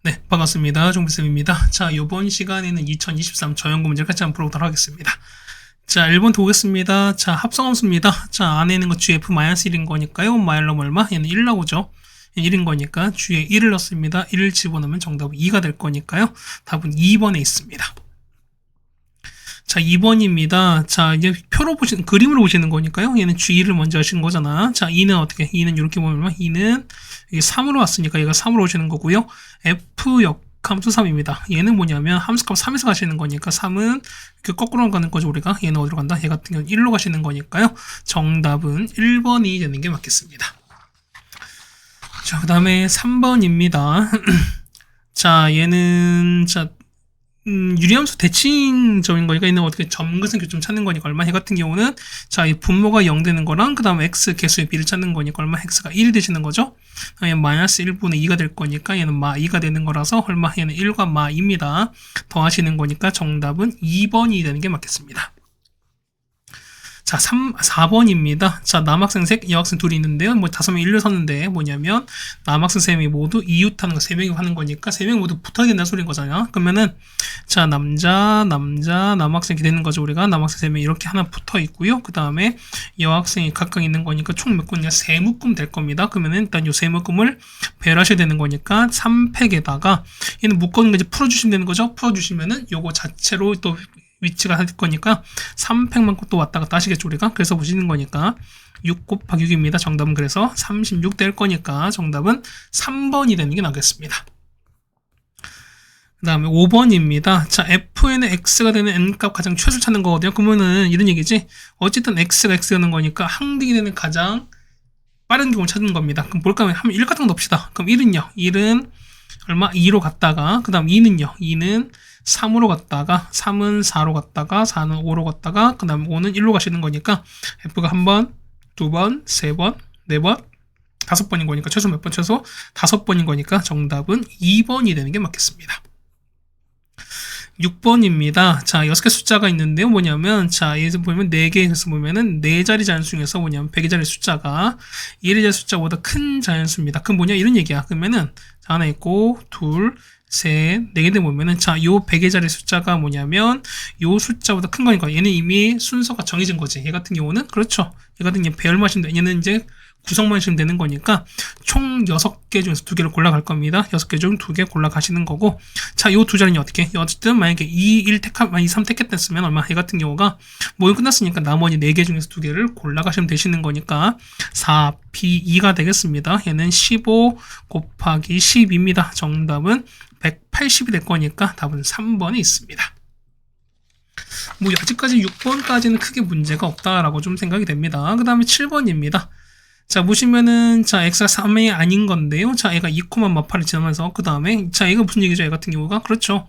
네, 반갑습니다. 종비쌤입니다. 자, 이번 시간에는 2023 저연구 문제를 같이 한번 풀어보도록 하겠습니다. 자, 1번 보겠습니다. 자, 합성함수입니다. 자, 안에 있는 거 gf-1인 거니까요. 마일럼 얼마? 얘는 1 나오죠. 1인 거니까 g에 1을 넣습니다. 1을 집어넣으면 정답은 2가 될 거니까요. 답은 2번에 있습니다. 자, 2번입니다. 자, 이제 표로 보시는, 그림으로 보시는 거니까요. 얘는 G2를 먼저 하시는 거잖아. 자, 2는 어떻게? 2는 이렇게 보면, 2는 이게 3으로 왔으니까 얘가 3으로 오시는 거고요. F 역함수 3입니다. 얘는 뭐냐면, 함수값 3에서 가시는 거니까, 3은 이렇게 거꾸로 가는 거죠, 우리가. 얘는 어디로 간다? 얘 같은 경우는 1로 가시는 거니까요. 정답은 1번이 되는 게 맞겠습니다. 자, 그 다음에 3번입니다. 자, 얘는, 자, 유리함수 대칭점인 거니까 얘는 어떻게 점근성 교점 찾는 거니까 얼마? 얘 같은 경우는 자, 이 분모가 0 되는 거랑 그 다음에 x 개수의 비를 찾는 거니까 얼마? x가 1이 되시는 거죠. 얘는 마이너스 1분의 2가 될 거니까 얘는 마 2가 되는 거라서 얼마? 얘는 1과 마 2입니다. 더하시는 거니까 정답은 2번이 되는 게 맞겠습니다. 자, 4번입니다. 자, 남학생 여학생 둘이 있는데요. 뭐 5명 일로 섰는데 뭐냐면 남학생 3명이 모두 이웃하는 거 3명이 하는 거니까 3명 모두 붙어야 된다는 소리인 거잖아요. 그러면은 자, 남자, 남학생이 되는 거죠. 우리가 남학생 3명 이렇게 하나 붙어 있고요. 그 다음에 여학생이 각각 있는 거니까 총 몇 군이냐? 3묶음 될 겁니다. 그러면은 일단 요 3묶음을 배열하셔야 되는 거니까 3팩에다가 얘는 묶어놓은 거 이제 풀어주시면 되는 거죠. 풀어주시면은 요거 자체로 또 위치가 할 거니까 3팩만 또 왔다 갔다 하시겠죠 우리가. 그래서 보시는 거니까 6 곱하기 6입니다. 정답은 그래서 36 될 거니까 정답은 3번이 되는 게 나겠습니다. 그 다음에 5번입니다. 자, fn의 x가 되는 n값 가장 최소 찾는 거거든요. 그러면은 이런 얘기지. 어쨌든 x가 x라는 거니까 항등이 되는 가장 빠른 경우를 찾는 겁니다. 그럼 뭘까 하면 1 같은 거 넣읍시다. 그럼 1은요. 1은 얼마? 2로 갔다가 그 다음 2는요. 2는 3으로 갔다가 3은 4로 갔다가 4는 5로 갔다가 그 다음에 5는 1로 가시는 거니까 F가 한 번, 두 번, 세 번, 네 번, 5번인 거니까 최소 몇 번? 최소 5번인 거니까 정답은 2번이 되는 게 맞겠습니다. 6번입니다. 자, 6개 숫자가 있는데요. 뭐냐면, 자, 여기서 보면 4개에서 보면은 4자리 자연수 중에서 뭐냐면 100의 자리 숫자가 1의 자리 숫자보다 큰 자연수입니다. 그럼 뭐냐? 이런 얘기야. 그러면은, 자, 하나 있고, 둘, 셋, 4개 보면은, 자, 요 100의 자리 숫자가 뭐냐면, 요 숫자보다 큰 거니까 얘는 이미 순서가 정해진 거지. 얘 같은 경우는, 그렇죠. 얘 같은 경우 배열만 하시면 돼. 얘는 이제 구성만 하시면 되는 거니까 총 6개 중에서 2개를 골라갈 겁니다. 6개 중 2개 골라가시는 거고, 자, 요 두 자리는 어떻게? 어쨌든 만약에 2, 3 택했댔으면 얼마? 얘 같은 경우가 모의 끝났으니까 나머지 4개 중에서 2개를 골라가시면 되시는 거니까 4P2가 되겠습니다. 얘는 15 곱하기 10입니다. 정답은 180이 될 거니까 답은 3번에 있습니다. 뭐 아직까지 6번까지는 크게 문제가 없다라고 좀 생각이 됩니다. 그 다음에 7번입니다. 자, 보시면은, 자, x가 3이 아닌 건데요. 자, 얘가 2,8을 지나면서, 그 다음에, 자, 얘가 무슨 얘기죠? 얘 같은 경우가? 그렇죠.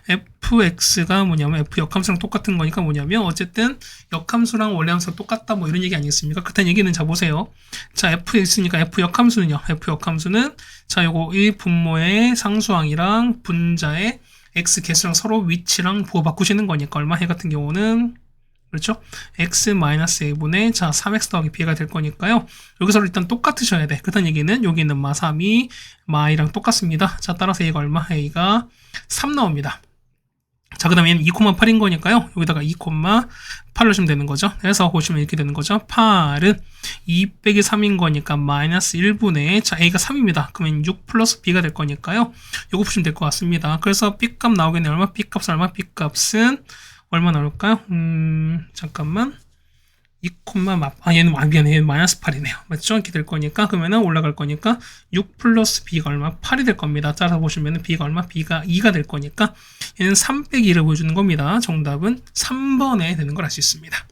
fx가 뭐냐면, f 역함수랑 똑같은 거니까 뭐냐면, 어쨌든, 역함수랑 원래 함수가 똑같다, 뭐 이런 얘기 아니겠습니까? 그렇다는 얘기는, 자, 보세요. 자, fx니까 f 역함수는요. f 역함수는, 자, 요거, 이 분모의 상수항이랑 분자의 x 개수랑 서로 위치랑 부호 바꾸시는 거니까, 얼마? 얘 같은 경우는, 그렇죠? x-a분의 자 3x 더하기 b가 될 거니까요. 여기서 일단 똑같으셔야 돼. 그렇다는 얘기는 여기 있는 마 3이 마이랑 똑같습니다. 자, 따라서 a가 얼마? a가 3 나옵니다. 자, 그 다음에 얘는 2,8인 거니까요. 여기다가 2,8 넣으시면 되는 거죠. 그래서 보시면 이렇게 되는 거죠. 8은 2 빼기 3인 거니까 마이너스 1분의 자, a가 3입니다. 그러면 6 플러스 b가 될 거니까요. 요거 보시면 될 것 같습니다. 그래서 b값 나오겠네요. 얼마? b값은 얼마? b값은 얼마 나올까요? 잠깐만. 2, 얘는 미안해. 얘는 마이너스 8이네요. 맞죠? 이렇게 될 거니까, 그러면은 올라갈 거니까, 6 플러스 b가 얼마? 8이 될 겁니다. 따라서 보시면은 b가 얼마? b가 2가 될 거니까, 얘는 3 빼기 1을 보여주는 겁니다. 정답은 3번에 되는 걸 알 수 있습니다.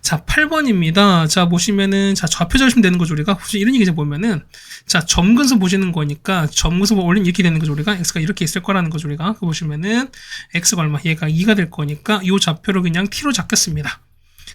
자, 8번입니다. 자, 보시면은, 자, 좌표 잡으시면 되는 거죠, 우리가. 혹시 이런 얘기 좀 보면은, 자, 점근수 보시는 거니까, 점근수 올리면 이렇게 되는 거죠, 우리가. x가 이렇게 있을 거라는 거죠, 우리가. 그 보시면은, x가 얼마? 얘가 2가 될 거니까, 이 좌표를 그냥 t로 잡겠습니다.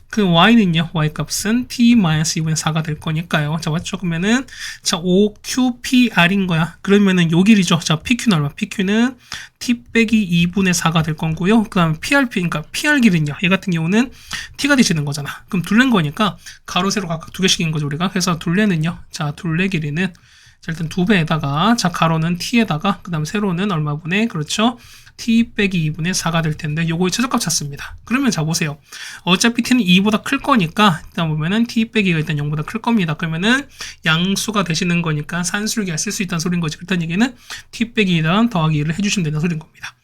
그 y는요, y 값은 t-2분의 4가 될 거니까요. 자, 맞죠? 그러면은, 자, 5qpr인 거야. 그러면은 요 길이죠. 자, pq는 얼마? pq는 t 빼기 2분의 4가 될 거고요. 그 다음에 prp, 그러니까 pr 길은요. 얘 같은 경우는 t가 되시는 거잖아. 그럼 둘레인 거니까 가로, 세로 각각 2개씩인 거죠, 우리가. 그래서 둘레는요. 자, 둘레 길이는 자, 일단 2배에다가, 자, 가로는 t에다가, 그 다음 세로는 얼마분의, 그렇죠? t 빼기 2분의 4가 될 텐데, 요거의 최저값 찾습니다. 그러면 자, 보세요. 어차피 t는 2보다 클 거니까, 일단 보면은 t 빼기가 일단 0보다 클 겁니다. 그러면은 양수가 되시는 거니까 산술기가 쓸 수 있다는 소리인 거지. 그렇다는 얘기는 t 빼기 2랑 더하기 1을 해주시면 된다는 소리인 겁니다.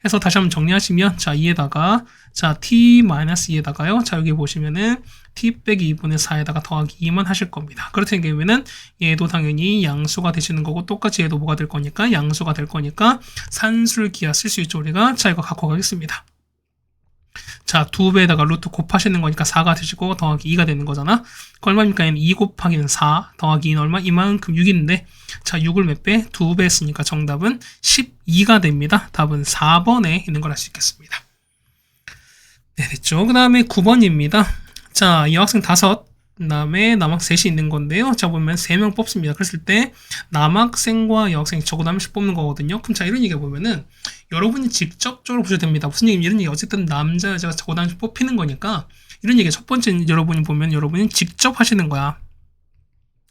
해서 다시 한번 정리하시면, 자, 2에다가, 자, t-2에다가요. 자, 여기 보시면은 t 빼기 2분의 4에다가 더하기 2만 하실 겁니다. 그렇다는 경우에는 얘도 당연히 양수가 되시는 거고, 똑같이 얘도 뭐가 될 거니까, 양수가 될 거니까, 산술기하 쓸 수 있죠, 우리가. 자, 이거 갖고 가겠습니다. 자, 2배에다가 루트 곱하시는 거니까 4가 되시고 더하기 2가 되는 거잖아. 그 얼마입니까? 얘는 2 곱하기는 4 더하기 2는 얼마? 이만큼 6인데 자, 6을 몇 배? 2배 했으니까 정답은 12가 됩니다. 답은 4번에 있는 걸 알 수 있겠습니다. 네, 됐죠. 그 다음에 9번입니다. 자, 여학생 5, 그 다음에 남학생 셋이 있는 건데요. 자, 보면 3명 뽑습니다. 그랬을 때 남학생과 여학생이 적어도 한 명씩 뽑는 거거든요. 그럼 자, 이런 얘기 보면은 여러분이 직접적으로 보셔도 됩니다. 무슨 얘기, 이런 얘기, 어쨌든 남자, 여자가 적어도 한 명씩 뽑히는 거니까 이런 얘기 첫 번째 여러분이 보면 여러분이 직접 하시는 거야.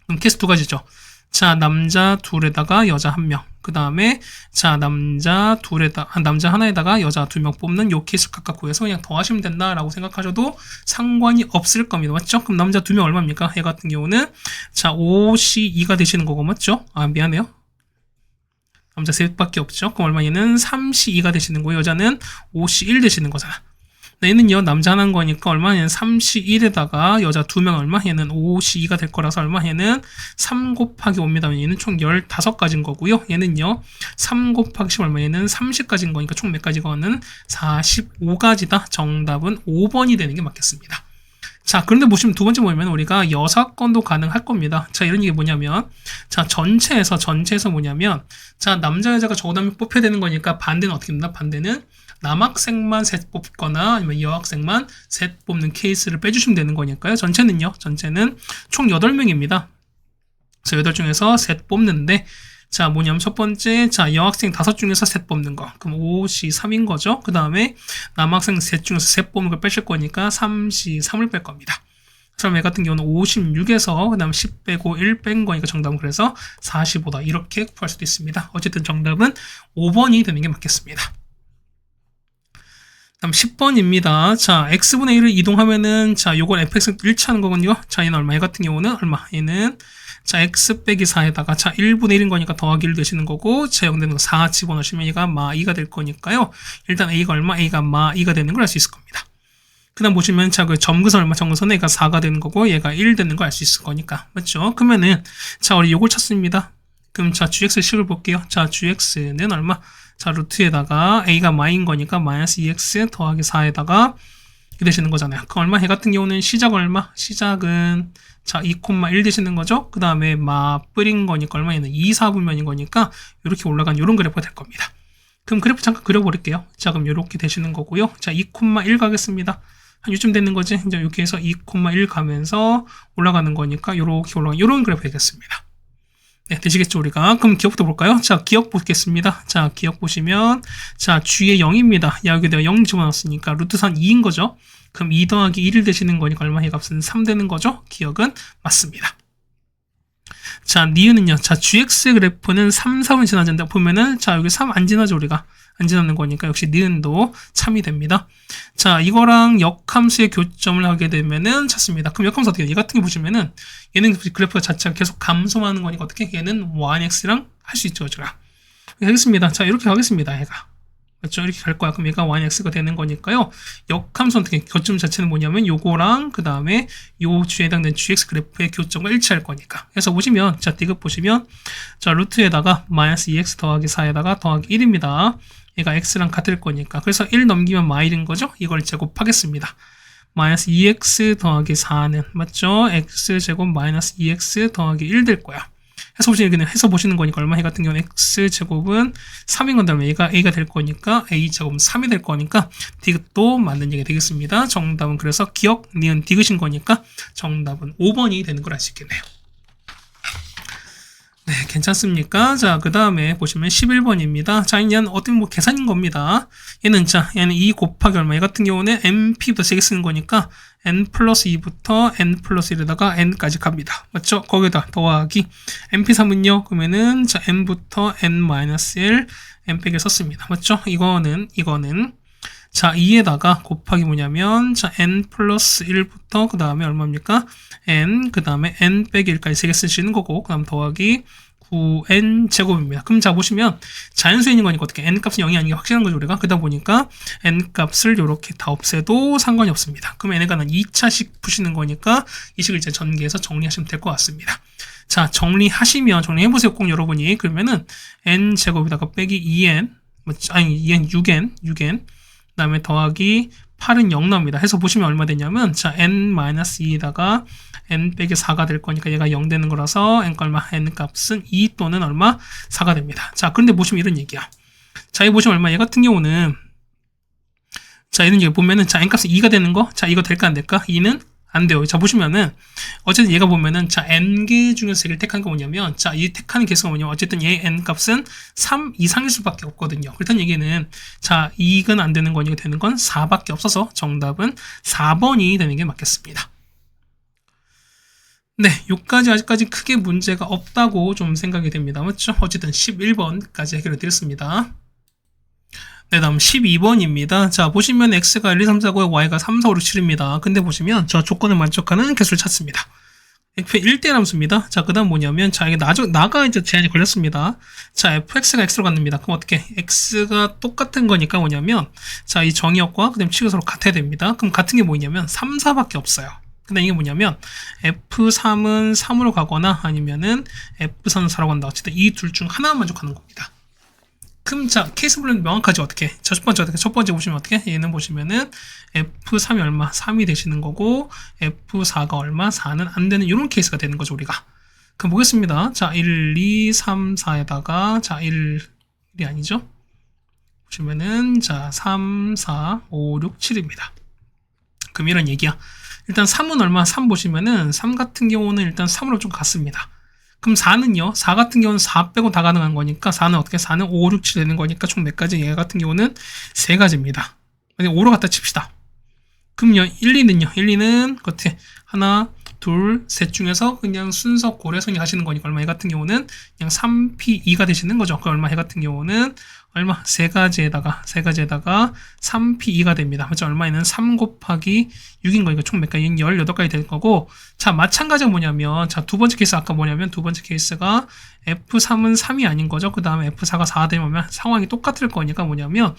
그럼 케이스 2가지죠. 자, 남자 둘에다가 여자 1명. 그 다음에, 자, 남자 하나에다가 여자 2명 뽑는 요 케이스 각각 구해서 그냥 더하시면 된다라고 생각하셔도 상관이 없을 겁니다. 맞죠? 그럼 남자 2명 얼마입니까? 얘 같은 경우는, 자, 5시 2가 되시는 거고, 맞죠? 아, 미안해요. 남자 3밖에 없죠? 그럼 얼마? 얘는 3시 2가 되시는 거고, 여자는 5시 1 되시는 거잖아. 얘는요, 남자 하나인 거니까 얼마? 얘는 3시 1에다가 여자 2명 얼마? 얘는 5시 2가 될 거라서 얼마? 얘는 3 곱하기 5입니다. 얘는 총 15가지인 거고요. 얘는요, 3 곱하기 10 얼마? 얘는 30가지인 거니까 총 몇 가지가는 45가지다. 정답은 5번이 되는 게 맞겠습니다. 자, 그런데 보시면 두 번째 보면 우리가 여사건도 가능할 겁니다. 자, 이런 얘기 뭐냐면, 자, 전체에서 뭐냐면, 자, 남자, 여자가 적어도 한 명 뽑혀야 되는 거니까 반대는 어떻게 됩니까? 반대는 남학생만 셋 뽑거나 아니면 여학생만 셋 뽑는 케이스를 빼주시면 되는 거니까요. 전체는 총 8명입니다. 그래서 8 중에서 셋 뽑는데, 자, 뭐냐면 첫 번째, 자, 여학생 5 중에서 셋 뽑는 거. 그럼 5시 3인 거죠. 그 다음에 남학생 셋 중에서 셋 뽑는 걸 빼실 거니까 3시 3을 뺄 겁니다. 그럼 얘 같은 경우는 56에서 그 다음 10 빼고 1 뺀 거니까 정답은 그래서 45다. 이렇게 구할 수도 있습니다. 어쨌든 정답은 5번이 되는 게 맞겠습니다. 다음 10번입니다. 자, x분의 1을 이동하면은, 자, 요걸 fx 일치하는 거거든요. 자, 얘는 얼마? 얘 같은 경우는 얼마? 얘는, 자, x 빼기 4에다가, 자, 1분의 1인 거니까 더하기 1 되시는 거고, 제형되는 거 4 집어넣으시면 얘가 마 2가 될 거니까요. 일단 a가 얼마? a가 마 2가 되는 걸 알 수 있을 겁니다. 그 다음 보시면, 자, 그 점근선 얼마? 점근선은 얘가 4가 되는 거고, 얘가 1 되는 걸 알 수 있을 거니까. 맞죠? 그러면은, 자, 우리 요걸 찾습니다. 그럼, 자, gx식을 볼게요. 자, gx는 얼마? 자, 루트에다가 a가 마인 거니까 마이너스 2x 더하기 4에다가 이렇게 되시는 거잖아요. 그 얼마? 얘 같은 경우는 시작 얼마? 시작은 자, 2,1 되시는 거죠. 그 다음에 마 뿌린 거니까 얼마? 얘는 2, 4분면인 거니까 이렇게 올라간 이런 그래프가 될 겁니다. 그럼 그래프 잠깐 그려버릴게요. 자, 그럼 이렇게 되시는 거고요. 자, 2,1 가겠습니다. 한 요쯤 되는 거지. 이제 이렇게 해서 2,1 가면서 올라가는 거니까 이렇게 올라가는 이런 그래프 되겠습니다. 네, 되시겠죠, 우리가. 그럼 기억부터 볼까요? 자, 기억 보겠습니다. 자, 기억 보시면, 자, G에 0입니다. 야, 여기 내가 0 집어넣었으니까, 루트산 2인 거죠? 그럼 2 더하기 1을 되시는 거니까 얼마의 값은 3 되는 거죠? 기억은 맞습니다. 자, 니은은요. 자, GX 그래프는 3, 4분 지나는데 보면은, 자, 여기 3 안 지나죠, 우리가. 안 지나는 거니까 역시 니은도 참이 됩니다. 자, 이거랑 역함수의 교점을 하게 되면은 찾습니다. 그럼 역함수 어떻게 해요? 얘 같은 게 보시면은 얘는 그래프가 자체가 계속 감소하는 거니까 어떻게? 얘는 yx랑 할 수 있죠, 제가. 하겠습니다. 자, 이렇게 가겠습니다, 얘가. 맞죠? 이렇게 갈 거야. 그럼 얘가 yx가 되는 거니까요. 역함수 어떻게 교점 자체는 뭐냐면 요거랑 그 다음에 요 G에 해당되는 gx 그래프의 교점과 일치할 거니까. 그래서 보시면, 자, 디귿 보시면, 자, 루트에다가 마이너스 2x 더하기 4에다가 더하기 1입니다. 얘가 x랑 같을 거니까. 그래서 1 넘기면 마일인 거죠? 이걸 제곱하겠습니다. 마이너스 2x 더하기 4는, 맞죠? x제곱 마이너스 2x 더하기 1 될 거야. 해서 보시는 거니까 얼마? 얘 같은 경우는 x제곱은 3인 건데 얘가 a가 될 거니까 a제곱은 3이 될 거니까 디귿도 맞는 얘기가 되겠습니다. 정답은 그래서 기억, 니은 디귿인 거니까 정답은 5번이 되는 걸 알 수 있겠네요. 네, 괜찮습니까? 자, 그 다음에 보시면 11번입니다. 자, 얘는 어떻게 뭐 계산인 겁니다. 얘는 2 곱하기 얼마? 얘 같은 경우는 MP부터 세개 쓰는 거니까 n 플러스 2부터 n 플러스 1에다가 n까지 갑니다. 맞죠? 거기다 더하기 np3은요. 그러면은 자 n부터 n 마이너스 1 n 빼기 썼습니다. 맞죠? 이거는 자 2에다가 곱하기 뭐냐면 자 n 플러스 1부터 그 다음에 얼마입니까? n 그 다음에 n 빼기 1까지 3개 쓰시는 거고 그 다음 더하기 9n 제곱입니다. 그럼 자 보시면 자연수에 있는 거니까 어떻게 n 값은 0이 아닌 게 확실한 거죠 우리가. 그러다 보니까 n 값을 이렇게 다 없애도 상관이 없습니다. 그럼 n에 관한 2차식 푸시는 거니까 이 식을 이제 전개해서 정리하시면 될 것 같습니다. 자 정리하시면 정리해보세요 꼭 여러분이. 그러면은 n 제곱에다가 빼기 2n 아니 2n 6n 그 다음에 더하기 8은 0 나옵니다. 해서 보시면 얼마 되냐면 자 n-2에다가 n 빼기 4가 될 거니까 얘가 0 되는 거라서 n 얼마? n 값은 2 또는 얼마? 4가 됩니다. 자 그런데 보시면 이런 얘기야. 자 여기 보시면 얼마? 얘 같은 경우는 자 이런 얘기 보면은 자 n 값은 2가 되는 거? 자 이거 될까 안 될까? 2는 안 돼요. 자 보시면은 어쨌든 얘가 보면은 자 n개 중에서 3개를 택한 거 뭐냐면 자 이 택하는 개수가 뭐냐면 어쨌든 얘 n 값은 3 이상일 수밖에 없거든요. 그렇다는 얘기는 자 이건 안 되는 거니까 되는 건 4밖에 없어서 정답은 4번이 되는 게 맞겠습니다. 네, 요까지 아직까지 크게 문제가 없다고 좀 생각이 됩니다. 맞죠? 어쨌든 11번까지 해결해 드렸습니다. 네, 다음 12번입니다. 자, 보시면 x가 1, 2, 3, 4, 5에 y가 3, 4, 5, 6, 7입니다. 근데 보시면 저 조건을 만족하는 개수를 찾습니다. f의 1대 함수입니다. 자, 그 다음 뭐냐면, 자, 이게 나가 이제 제한이 걸렸습니다. 자, fx가 x로 갔습니다. 그럼 어떻게? x가 똑같은 거니까 뭐냐면, 자, 이 정의역과 그 다음 식이 서로 같아야 됩니다. 그럼 같은 게 뭐냐면, 3, 4밖에 없어요. 근데 이게 뭐냐면, f3은 3으로 가거나 아니면은 f3은 4라고 한다. 어쨌든 이 둘 중 하나만 만족하는 겁니다. 그럼 자 케이스 분류는 명확하지 어떻게? 자, 첫 번째 보시면 어떻게? 얘는 보시면은 F3이 얼마? 3이 되시는 거고 F4가 얼마? 4는 안 되는 이런 케이스가 되는 거죠 우리가. 그럼 보겠습니다. 자 1, 2, 3, 4에다가 자 1이 아니죠? 보시면은 자 3, 4, 5, 6, 7입니다. 그럼 이런 얘기야. 일단 3은 얼마? 3 보시면은 3 같은 경우는 일단 3으로 좀 같습니다. 그럼 4는요? 4 같은 경우는 4 빼고 다 가능한 거니까 4는 어떻게? 4는 5, 6, 7 되는 거니까 총 몇 가지? 얘 같은 경우는 3가지입니다. 5로 갖다 칩시다. 그럼요 1, 2는요? 1, 2는 어떻게? 하나, 둘, 셋 중에서 그냥 순서 고려선이 가시는 거니까 얼마? 얘 같은 경우는 그냥 3p2가 되시는 거죠. 그 얼마? 얘 같은 경우는 얼마? 3가지에다가 3p2가 됩니다. 맞죠? 얼마에는 3 곱하기 6인 거니까 총 몇 가지? 18가지 될 거고. 자, 마찬가지가 뭐냐면, 자, 두 번째 케이스 아까 뭐냐면, 두 번째 케이스가 F3은 3이 아닌 거죠. 그 다음에 F4가 4 되면 상황이 똑같을 거니까 뭐냐면,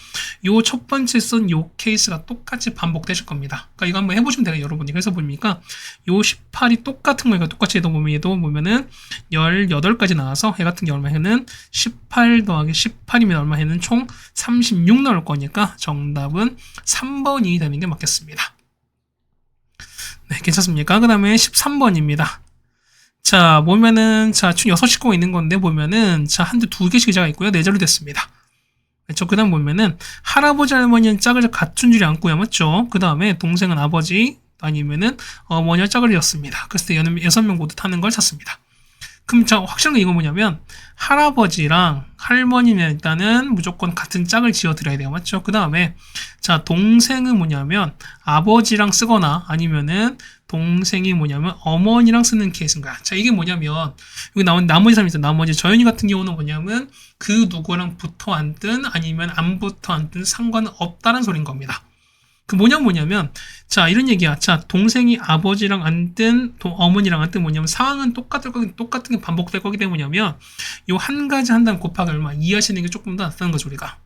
요 첫 번째 쓴 요 케이스가 똑같이 반복되실 겁니다. 그러니까 이거 한번 해보시면 돼요, 여러분이. 그래서 보니까, 요 18이 똑같은 거니까 똑같이 얘도 보면은 18가지 나와서 얘 같은 경우 얼마에는 18 더하기 18이면 얼마에는 총 36 나올 거니까 정답은 3번이 되는 게 맞겠습니다. 네, 괜찮습니까? 그 다음에 13번입니다. 자, 보면은, 자, 총 6식구가 있는 건데, 보면은, 자, 한두 2개씩 의자가 있고요. 4자로 됐습니다. 그렇죠? 그 다음 보면은, 할아버지, 할머니는 짝을 같은 줄이 않고요. 맞죠? 그 다음에, 동생은 아버지, 아니면은, 어머니와 짝을 이었습니다. 그래서 6명 모두 타는 걸 찾습니다. 그럼 자, 확실한 게 이건 뭐냐면, 할아버지랑 할머니는 일단은 무조건 같은 짝을 지어 드려야 돼요. 맞죠? 그 다음에, 자, 동생은 뭐냐면, 아버지랑 쓰거나 아니면은, 동생이 뭐냐면, 어머니랑 쓰는 케이스인 거야. 자, 이게 뭐냐면, 여기 나온 나머지 사람이 있어요. 나머지 저현이 같은 경우는 뭐냐면, 그 누구랑 붙어 앉든 아니면 안 붙어 앉든 상관은 없다는 소린 겁니다. 그 뭐냐면 자 이런 얘기야. 자 동생이 아버지랑 앉든 어머니랑 앉든 뭐냐면 상황은 똑같은 게 반복될 거기 때문에 뭐냐면 요 한 가지 한다면 곱하기 얼마 이해하시는 게 조금 더 낫다는 거죠 우리가.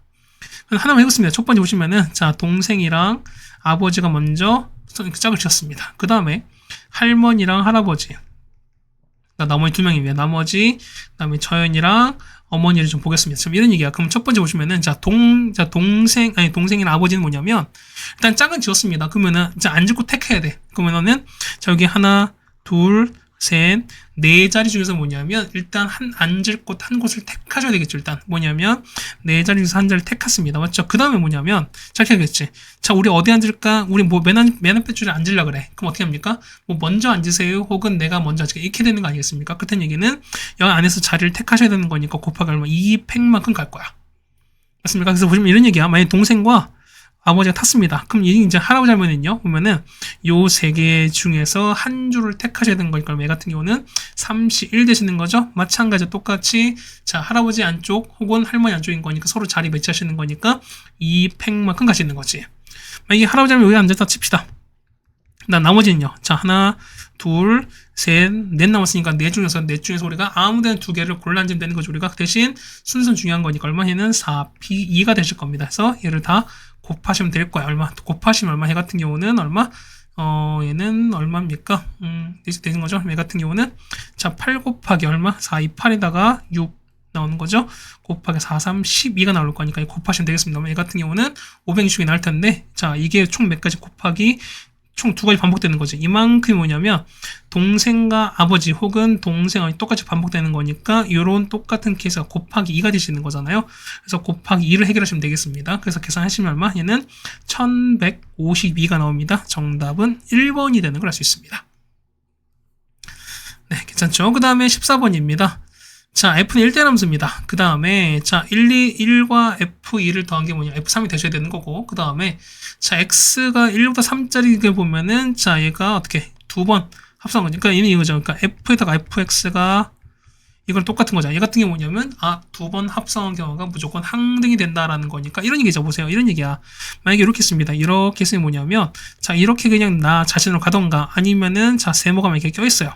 하나만 해보겠습니다. 첫 번째 보시면은 자 동생이랑 아버지가 먼저 짝을 지었습니다. 그 다음에 할머니랑 할아버지 나머지 2명입니다. 나머지 그다음에 저현이랑 어머니를 좀 보겠습니다. 지금 이런 얘기야. 그럼 첫 번째 보시면은 동생이나 아버지는 뭐냐면 일단 짝은 지었습니다. 그러면은 자 안 짓고 택해야 돼. 그러면은 자 여기 하나, 둘, 셋, 4자리 중에서 뭐냐면 일단 앉을 곳 한 곳을 택하셔야 되겠죠. 일단 뭐냐면 4자리 중에서 한 자리를 택했습니다. 맞죠? 그 다음에 뭐냐면 자 이렇게 하겠지. 자 우리 어디 앉을까? 우리 뭐 맨 앞에 줄에 앉으려 그래. 그럼 어떻게 합니까? 뭐 먼저 앉으세요. 혹은 내가 먼저 앉을까? 이렇게 되는 거 아니겠습니까? 그렇다는 얘기는 여기 안에서 자리를 택하셔야 되는 거니까 곱하기 얼마 2팩만큼 갈 거야. 맞습니까? 그래서 보시면 이런 얘기야. 만약에 동생과 아버지가 탔습니다. 그럼 이제 할아버지 할머니는요, 보면은 요 세 개 중에서 한 줄을 택하셔야 되는 거니까 얘 같은 경우는 31 되시는 거죠. 마찬가지로 똑같이 자 할아버지 안쪽 혹은 할머니 안쪽인 거니까 서로 자리 매치하시는 거니까 이 팩만큼 가시는 거지. 만약에 할아버지 할머니 여기 앉아서 칩시다. 나머지는요. 자 하나 둘, 셋, 넷 남았으니까 넷 중에서 우리가 아무데나 두 개를 골라 앉으면 되는 거죠. 우리가 대신 순서는 중요한 거니까 얼마 얘는 4p2가 되실 겁니다. 그래서 얘를 다 곱하시면 될 거야. 얼마? 곱하시면 얼마? 얘 같은 경우는 얼마? 얘는 얼마입니까? 되는 거죠. 얘 같은 경우는 자, 8 곱하기 얼마? 4, 2, 8에다가 6 나오는 거죠. 곱하기 4, 3, 12가 나올 거니까 곱하시면 되겠습니다. 얘 같은 경우는 560이 나올 텐데 자, 이게 총 몇 가지 곱하기 총 두 가지 반복되는 거지. 이만큼이 뭐냐면 동생과 아버지 혹은 동생이 똑같이 반복되는 거니까 이런 똑같은 케이스가 곱하기 2가 되시는 거잖아요. 그래서 곱하기 2를 해결하시면 되겠습니다. 그래서 계산하시면 얼마? 얘는 1152가 나옵니다. 정답은 1번이 되는 걸 알 수 있습니다. 네, 괜찮죠? 그 다음에 14번입니다. 자, F는 1대 함수입니다. 그 다음에, 자, 1과 F2를 더한 게 뭐냐? F3이 되셔야 되는 거고, 그 다음에, 자, X가 1보다 3짜리게 보면은, 자, 얘가 어떻게, 두 번 합성한 거니까, 그러니까 얘는 이거죠. 그러니까 F에다가 FX가, 이건 똑같은 거죠. 얘 같은 게 뭐냐면, 두 번 합성한 경우가 무조건 항등이 된다라는 거니까, 이런 얘기죠. 보세요. 이런 얘기야. 만약에 이렇게 씁니다. 이렇게 쓰면 뭐냐면, 자, 이렇게 그냥 나 자신으로 가던가, 아니면은, 자, 세모가 이렇게 껴있어요.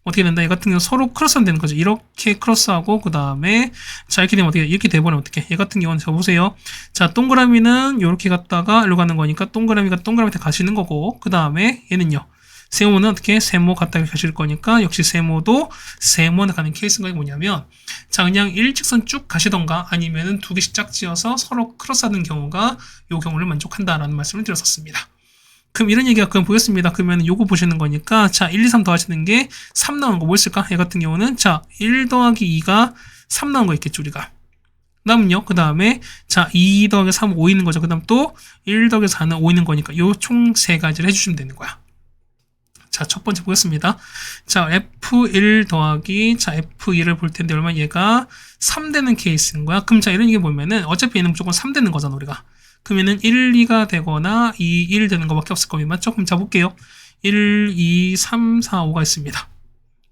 어떻게 된다? 얘 같은 경우 서로 크로스하면 되는 거죠. 이렇게 크로스하고, 그 다음에, 자, 이렇게 되면 어떻게, 이렇게 돼버리면 어떻게? 얘 같은 경우는, 자, 보세요. 자, 동그라미는 이렇게 갔다가, 일로 가는 거니까, 동그라미가 동그라미한테 가시는 거고, 그 다음에, 얘는요. 세모는 어떻게? 세모 갔다가 가실 거니까, 역시 세모도 세모한테 가는 케이스가 뭐냐면, 자, 그냥 일직선 쭉 가시던가, 아니면은 두 개씩 짝지어서 서로 크로스하는 경우가, 요 경우를 만족한다라는 말씀을 드렸었습니다. 그럼 이런 얘기가 그럼 보겠습니다. 그러면 요거 보시는 거니까 자 1, 2, 3 더하시는 게 3 나오는 거 뭐 있을까? 얘 같은 경우는 자 1 더하기 2가 3 나온 거 있겠죠 우리가. 그 다음은요. 그 다음에 자 2 더하기 3 5 있는 거죠. 그 다음 또 1 더하기 4는 5 있는 거니까 요 총 세 가지를 해주시면 되는 거야. 자 첫 번째 보겠습니다. 자 F1 더하기 자 F2를 볼 텐데 얼마 얘가 3 되는 케이스인 거야. 그럼 자 이런 얘기 보면은 어차피 얘는 무조건 3 되는 거잖아 우리가. 그러면은 1, 2가 되거나 2, 1 되는 것밖에 없을 겁니다. 맞죠? 그럼 자 볼게요. 1, 2, 3, 4, 5가 있습니다.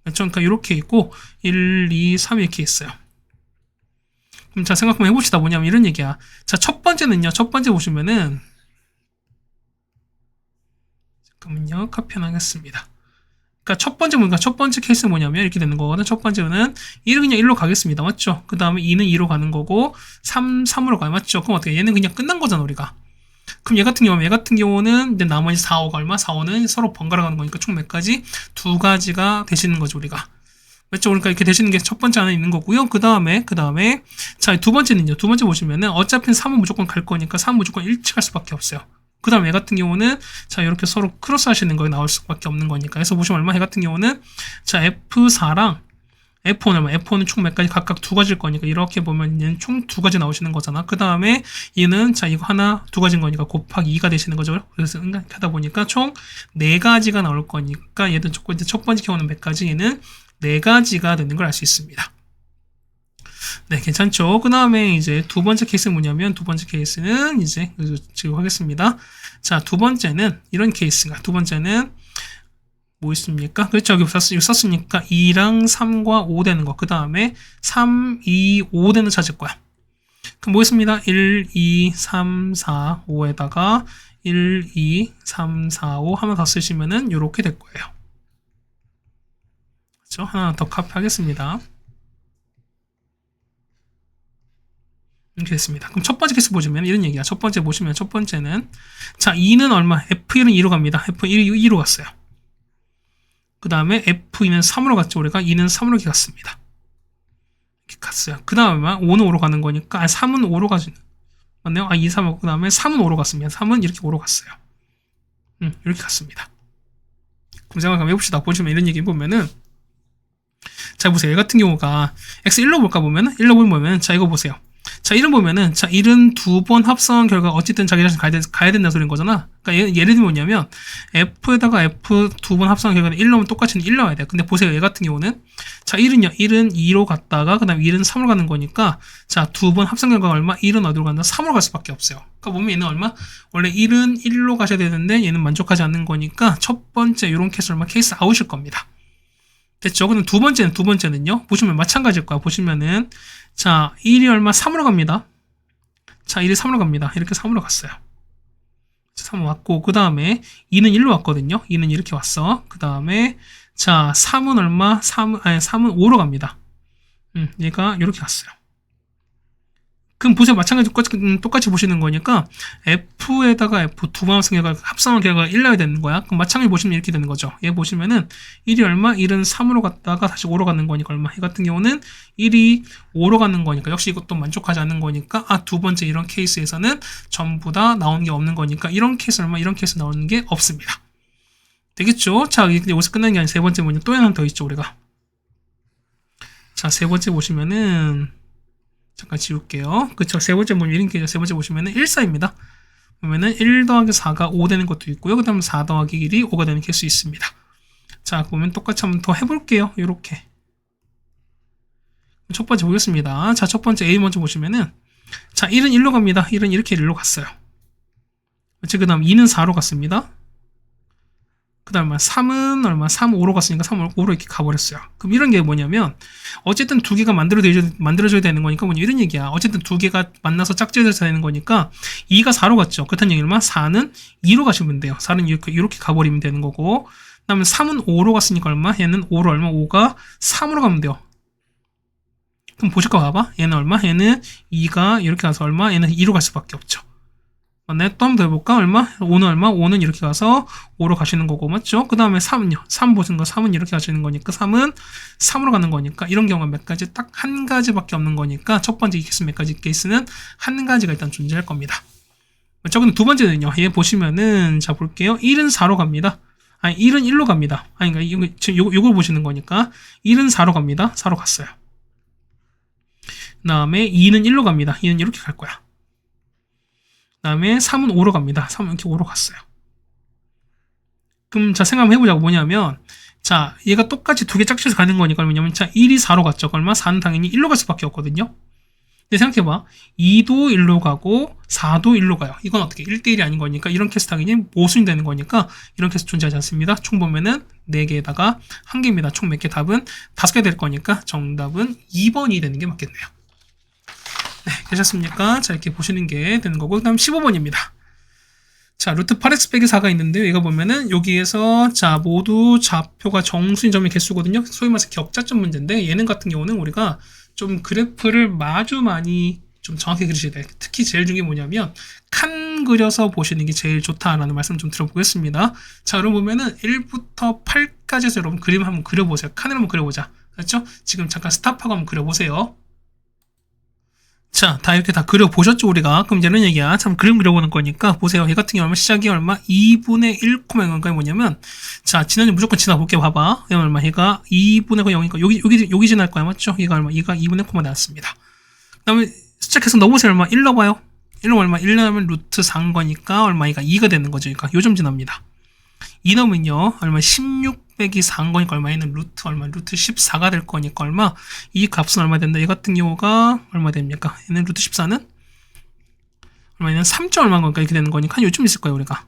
맞죠? 그러니까 이렇게 있고 1, 2, 3 이렇게 있어요. 그럼 자 생각 한번 해봅시다. 뭐냐면 이런 얘기야. 자 첫 번째는요. 첫 번째 보시면은 잠깐만요. 카피 하나 하겠습니다. 그러니까 첫 번째 케이스는 뭐냐면 이렇게 되는 거거든. 첫 번째는 1은 그냥 1로 가겠습니다. 맞죠? 그 다음에 2는 2로 가는 거고 3으로 가요. 맞죠? 그럼 어떻게 얘는 그냥 끝난 거잖아 우리가. 그럼 얘 같은 경우는 이제 나머지 4, 5가 얼마? 4, 5는 서로 번갈아 가는 거니까 총 몇 가지? 두 가지가 되시는 거죠 우리가. 맞죠? 그러니까 이렇게 되시는 게 첫 번째 안에 있는 거고요. 그 다음에 자 두 번째는요. 두 번째 보시면은 어차피 3은 무조건 갈 거니까 3은 무조건 일치할 수밖에 없어요. 그 다음 얘 같은 경우는 자 이렇게 서로 크로스 하시는 거에 나올 수밖에 없는 거니까. 그래서 보시면 얼마? 얘 같은 경우는 자 F4랑 F1 얼마? F1은 총 몇 가지? 각각 두 가지일 거니까 이렇게 보면 얘는 총 두 가지 나오시는 거잖아. 그 다음에 얘는 자 이거 하나 두 가지인 거니까 곱하기 2가 되시는 거죠. 그래서 하다 보니까 총 네 가지가 나올 거니까 얘도 첫 번째 경우는 몇 가지? 얘는 네 가지가 되는 걸 알 수 있습니다. 네, 괜찮죠? 그 다음에 이제 두 번째 케이스는 뭐냐면, 두 번째 케이스는 이제 지금 하겠습니다. 자, 두 번째는 이런 케이스가, 두 번째는 뭐 있습니까? 그렇죠. 여기 썼으니까 2랑 3과 5 되는 거. 그 다음에 3, 2, 5 되는 찾을 거야. 그럼 뭐 있습니다? 1, 2, 3, 4, 5에다가 1, 2, 3, 4, 5 하나 더 쓰시면은 이렇게 될 거예요. 그렇죠? 하나 더 카피하겠습니다. 이렇게 됐습니다. 그럼 첫 번째 케이스 보시면 이런 얘기야. 첫 번째 보시면 첫 번째는 자 2는 얼마? F1은 2로 갑니다. F1이 2로 갔어요. 그 다음에 F2는 3으로 갔죠. 우리가 2는 3으로 이렇게 갔습니다. 이렇게 갔어요. 그 다음에 5는 5로 가는 거니까 3은 5로 가지 맞네요. 2, 3하고 그 다음에 3은 5로 갔습니다. 3은 이렇게 5로 갔어요. 이렇게 갔습니다. 그럼 생각 한번 해봅시다. 보시면 이런 얘기 보면은 자 보세요. 얘 같은 경우가 X1로 볼까 보면은 1로 보면 자 이거 보세요. 자, 1은 보면은, 자, 1은 두 번 합성한 결과 어쨌든 자기 자신 가야 된다는 소리인 거잖아. 그러니까 예를 들면 뭐냐면, F에다가 F 두 번 합성한 결과는 1 넣으면 똑같이 1 나와야 돼. 근데 보세요. 얘 같은 경우는, 자, 1은요, 1은 2로 갔다가, 그 다음 1은 3으로 가는 거니까, 자, 두 번 합성 결과가 얼마? 1은 어디로 간다? 3으로 갈 수밖에 없어요. 그러니까 보면 얘는 얼마? 원래 1은 1로 가셔야 되는데, 얘는 만족하지 않는 거니까, 첫 번째, 요런 케이스 얼마? 케이스 아웃일 겁니다. 됐죠? 그럼 두 번째는요? 보시면 마찬가지일 거야. 보시면은, 자, 1이 얼마? 3으로 갑니다. 자, 1이 3으로 갑니다. 이렇게 3으로 갔어요. 3 왔고, 그 다음에 2는 1로 왔거든요. 2는 이렇게 왔어. 그 다음에, 자, 3은 얼마? 3은 5로 갑니다. 얘가 이렇게 갔어요. 그럼 보세요. 마찬가지로 똑같이 보시는 거니까 F에다가 F 두 번 합성한 결과가 1 나야 되는 거야. 그럼 마찬가지로 보시면 이렇게 되는 거죠. 얘 보시면은 1이 얼마? 1은 3으로 갔다가 다시 5로 가는 거니까 얼마? 얘 같은 경우는 1이 5로 가는 거니까 역시 이것도 만족하지 않는 거니까 두 번째 이런 케이스에서는 전부 다 나오는 게 없는 거니까 이런 케이스 얼마? 이런 케이스 나오는 게 없습니다. 되겠죠? 자, 이제 여기서 끝나는 게 아니라 세 번째 뭐냐? 또 하나 더 있죠, 우리가. 자, 세 번째 보시면은 잠깐 지울게요. 그쵸. 세 번째 보면 1인기죠. 세 번째 보시면은 1사입니다. 보면은 1 더하기 4가 5 되는 것도 있고요. 그 다음 4 더하기 1이 5가 되는 케이스 있습니다. 자, 보면 똑같이 한번 더 해볼게요. 요렇게. 첫 번째 보겠습니다. 자, 첫 번째 A 먼저 보시면은, 자, 1은 1로 갑니다. 1은 이렇게 1로 갔어요. 그 다음 2는 4로 갔습니다. 그 다음에 3은 얼마? 3, 5로 갔으니까 3, 5로 이렇게 가버렸어요. 그럼 이런 게 뭐냐면, 어쨌든 두 개가 만들어져야 되는 거니까 뭐냐, 이런 얘기야. 어쨌든 두 개가 만나서 짝지어져야 되는 거니까, 2가 4로 갔죠. 그렇다는 얘기는 4는 2로 가시면 돼요. 4는 이렇게 가버리면 되는 거고, 그 다음에 3은 5로 갔으니까 얼마? 얘는 5로 얼마? 5가 3으로 가면 돼요. 그럼 보실 거 봐봐. 얘는 얼마? 얘는 2가 이렇게 가서 얼마? 얘는 2로 갈 수밖에 없죠. 맞나요? 또 한 번 더 해볼까? 얼마? 5는 얼마? 5는 이렇게 가서 5로 가시는 거고, 맞죠? 그 다음에 3은요. 3 보시는 거 3은 이렇게 가시는 거니까 3은 3으로 가는 거니까 이런 경우가 몇 가지? 딱 한 가지밖에 없는 거니까 첫 번째 케이스 몇 가지 케이스는 한 가지가 일단 존재할 겁니다. 맞죠? 근데 두 번째는요. 얘 보시면은 자 볼게요. 1은 4로 갑니다. 아니 1은 1로 갑니다. 아니 그러니까 요걸 보시는 거니까 1은 4로 갑니다. 4로 갔어요. 그 다음에 2는 1로 갑니다. 2는 이렇게 갈 거야. 그 다음에 3은 5로 갑니다. 3은 이렇게 5로 갔어요. 그럼 자 생각 한번 해보자고. 뭐냐면 자 얘가 똑같이 두 개 짝지어서 가는 거니까 뭐냐면 자 1이 4로 갔죠. 얼마? 4는 당연히 1로 갈 수밖에 없거든요. 근데 생각해봐. 2도 1로 가고 4도 1로 가요. 이건 어떻게 1대1이 아닌 거니까 이런 케이스 당연히 모순이 되는 거니까 이런 케이스 존재하지 않습니다. 총 보면은 4개에다가 1개입니다. 총 몇 개? 답은 5개 될 거니까 정답은 2번이 되는 게 맞겠네요. 네, 되셨습니까? 자, 이렇게 보시는 게 되는 거고, 그 다음 15번입니다. 자, 루트 8x 빼기 4가 있는데, 얘가 보면은, 여기에서, 자, 모두 좌표가 정수인 점의 개수거든요. 소위 말해서 격자점 문제인데, 얘는 같은 경우는 우리가 좀 그래프를 아주 많이 좀 정확히 그리셔야 돼요. 특히 제일 중요한 게 뭐냐면, 칸 그려서 보시는 게 제일 좋다라는 말씀 좀 들어보겠습니다. 자, 그럼 보면은, 1부터 8까지 해서 여러분 그림 한번 그려보세요. 칸을 한번 그려보자. 그렇죠? 지금 잠깐 스탑하고 한번 그려보세요. 자, 다 이렇게 다 그려보셨죠, 우리가? 그럼 이제 이런 얘기야. 참, 그림 그려보는 거니까, 보세요. 얘 같은 경우 얼마? 시작이 얼마? 2분의 1, 0가 뭐냐면, 자, 지난주 무조건 지나볼게, 봐봐. 얘가 얼마? 얘가 2분의 0이니까, 여기 지날 거야, 맞죠? 얘가 얼마? 얘가 2분의 0 나왔습니다. 그 다음에, 숫자 계속 넣어보세요, 얼마? 1 넣어봐요. 1 넣으면 얼마? 1 넣으면 루트 4인 거니까, 얼마? 얘가 2가 되는 거죠. 그러니까, 요점 지납니다. 2 넣으면요, 얼마? 16 빼기 4인 거니까 얼마? 얘는 루트 얼마? 루트 14가 될 거니까 얼마? 이 값은 얼마 된다? 얘 같은 경우가 얼마 됩니까? 얘는 루트 14는? 얼마? 얘는 3점 얼마인 거니까 이렇게 되는 거니까 한 요쯤 있을 거예요, 우리가.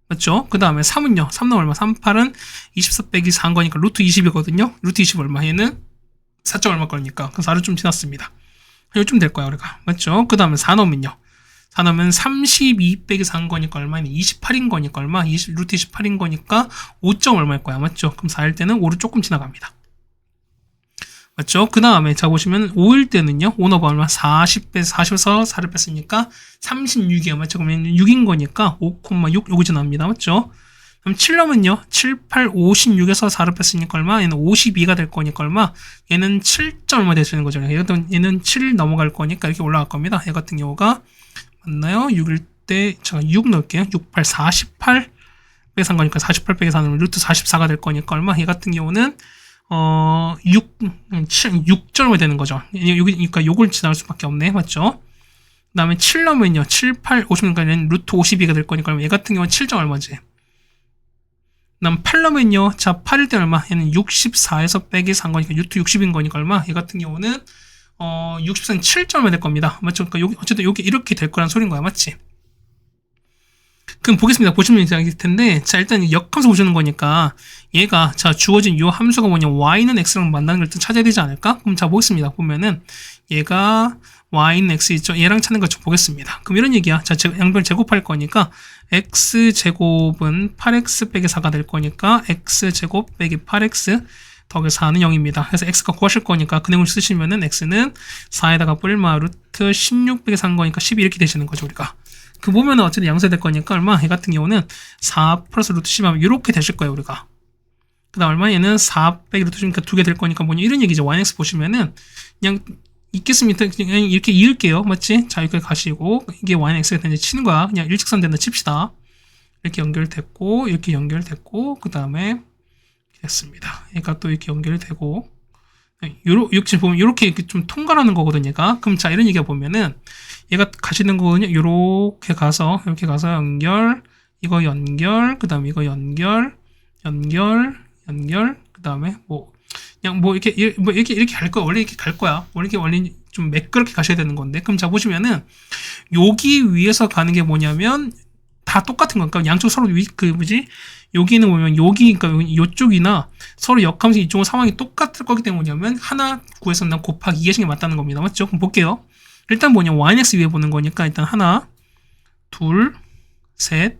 맞죠? 그 다음에 3은요, 3 넣으면 얼마? 38은 24 빼기 4인 거니까 루트 20이거든요? 루트 20 얼마? 얘는 4점 얼마 거니까. 그래서 4를 좀 지났습니다. 한 요쯤 될 거야, 우리가. 맞죠? 그 다음에 4 넣으면요. 4 넣으면 32 빼기 4인 거니까 얼마냐? 28인 거니까 얼마? 루트 28인 거니까 5점 얼마일 거야. 맞죠? 그럼 4일 때는 5를 조금 지나갑니다. 맞죠? 그 다음에 자 보시면 5일 때는요. 5 넣어봐 얼마? 40 빼서 40에서 4를 뺐으니까 36이에요. 맞죠? 그러면 6인 거니까 5,6 요거 지납니다. 맞죠? 그럼 7 넣으면요. 7, 8, 56에서 4를 뺐으니까 얼마? 얘는 52가 될 거니까 얼마? 얘는 7점 얼마 되시는 거죠. 얘는 7 넘어갈 거니까 이렇게 올라갈 겁니다. 얘 같은 경우가 맞나요? 6일 때 제가 6 넣을게요. 6, 8, 48 빼기 3 거니까 48 빼기 4는 루트 44가 될 거니까 얼마? 얘 같은 경우는 6점이 되는 거죠. 그러니까 요걸 지나갈 수밖에 없네. 맞죠? 그 다음에 7 넣으면요. 7, 8, 50니까 루트 52가 될 거니까 얘 같은 경우는 7점 얼마지? 그 다음 8 넣으면요. 자, 8일 때 얼마? 얘는 64에서 빼기 3 거니까 루트 60인 거니까 얼마? 얘 같은 경우는 64는 7점이 될 겁니다. 맞죠? 그러니까 어쨌든 요게 이렇게 될 거란 소린 거야. 맞지? 그럼 보겠습니다. 보시면 이상일 텐데, 자, 일단 역함수 보시는 거니까, 얘가, 자, 주어진 요 함수가 뭐냐, y는 x랑 만나는 걸 일단 찾아야 되지 않을까? 그럼 자, 보겠습니다. 보면은, 얘가, y는 x 있죠? 얘랑 찾는 걸 좀 보겠습니다. 그럼 이런 얘기야. 자, 양변 제곱할 거니까, x제곱은 8x 빼기 4가 될 거니까, x제곱 빼기 8x 더하기 4는 0입니다. 그래서 x가 구하실 거니까, 그 내용을 쓰시면은, x는 4에다가 뿔마 루트 16 빼기 3 거니까 12 이렇게 되시는 거죠, 우리가. 그 보면은 어쨌든 양수될 거니까 얼마? 얘 같은 경우는 4 플러스 루트 10 하면 이렇게 되실 거예요, 우리가. 그 다음 얼마? 얘는 4 빼기 루트 10이니까 2개 될 거니까 뭐냐? 이런 얘기죠. yx 보시면은 그냥 있겠습니다. 그냥 이렇게 이을게요. 맞지? 자, 여기까지 가시고 이게 yx가 되는지 치는 거야. 그냥 일직선 된다 칩시다. 이렇게 연결됐고 이렇게 연결됐고 그 다음에 됐습니다. 얘가 또 이렇게 연결되고 이렇게 보면 이렇게 좀 통과하는 거거든요. 얘가. 그럼 자, 이런 얘기가 보면은 얘가 가시는 거거든요. 이렇게 가서 연결, 이거 연결, 그 다음에 이거 연결, 그 다음에 그냥 이렇게 갈 거야. 원래 이렇게 갈 거야. 원래 좀 매끄럽게 가셔야 되는 건데. 그럼 자, 보시면은 여기 위에서 가는 게 뭐냐면 다 똑같은 거니까 양쪽 서로 여기는 보면 그러니까 이쪽이나 서로 역함수 이쪽은 상황이 똑같을 거기 때문에 뭐냐면 하나 구해서 난 곱하기 2 하시는 게 맞다는 겁니다. 맞죠? 그럼 볼게요. 일단 뭐냐, yx 위에 보는 거니까 일단 하나, 둘, 셋,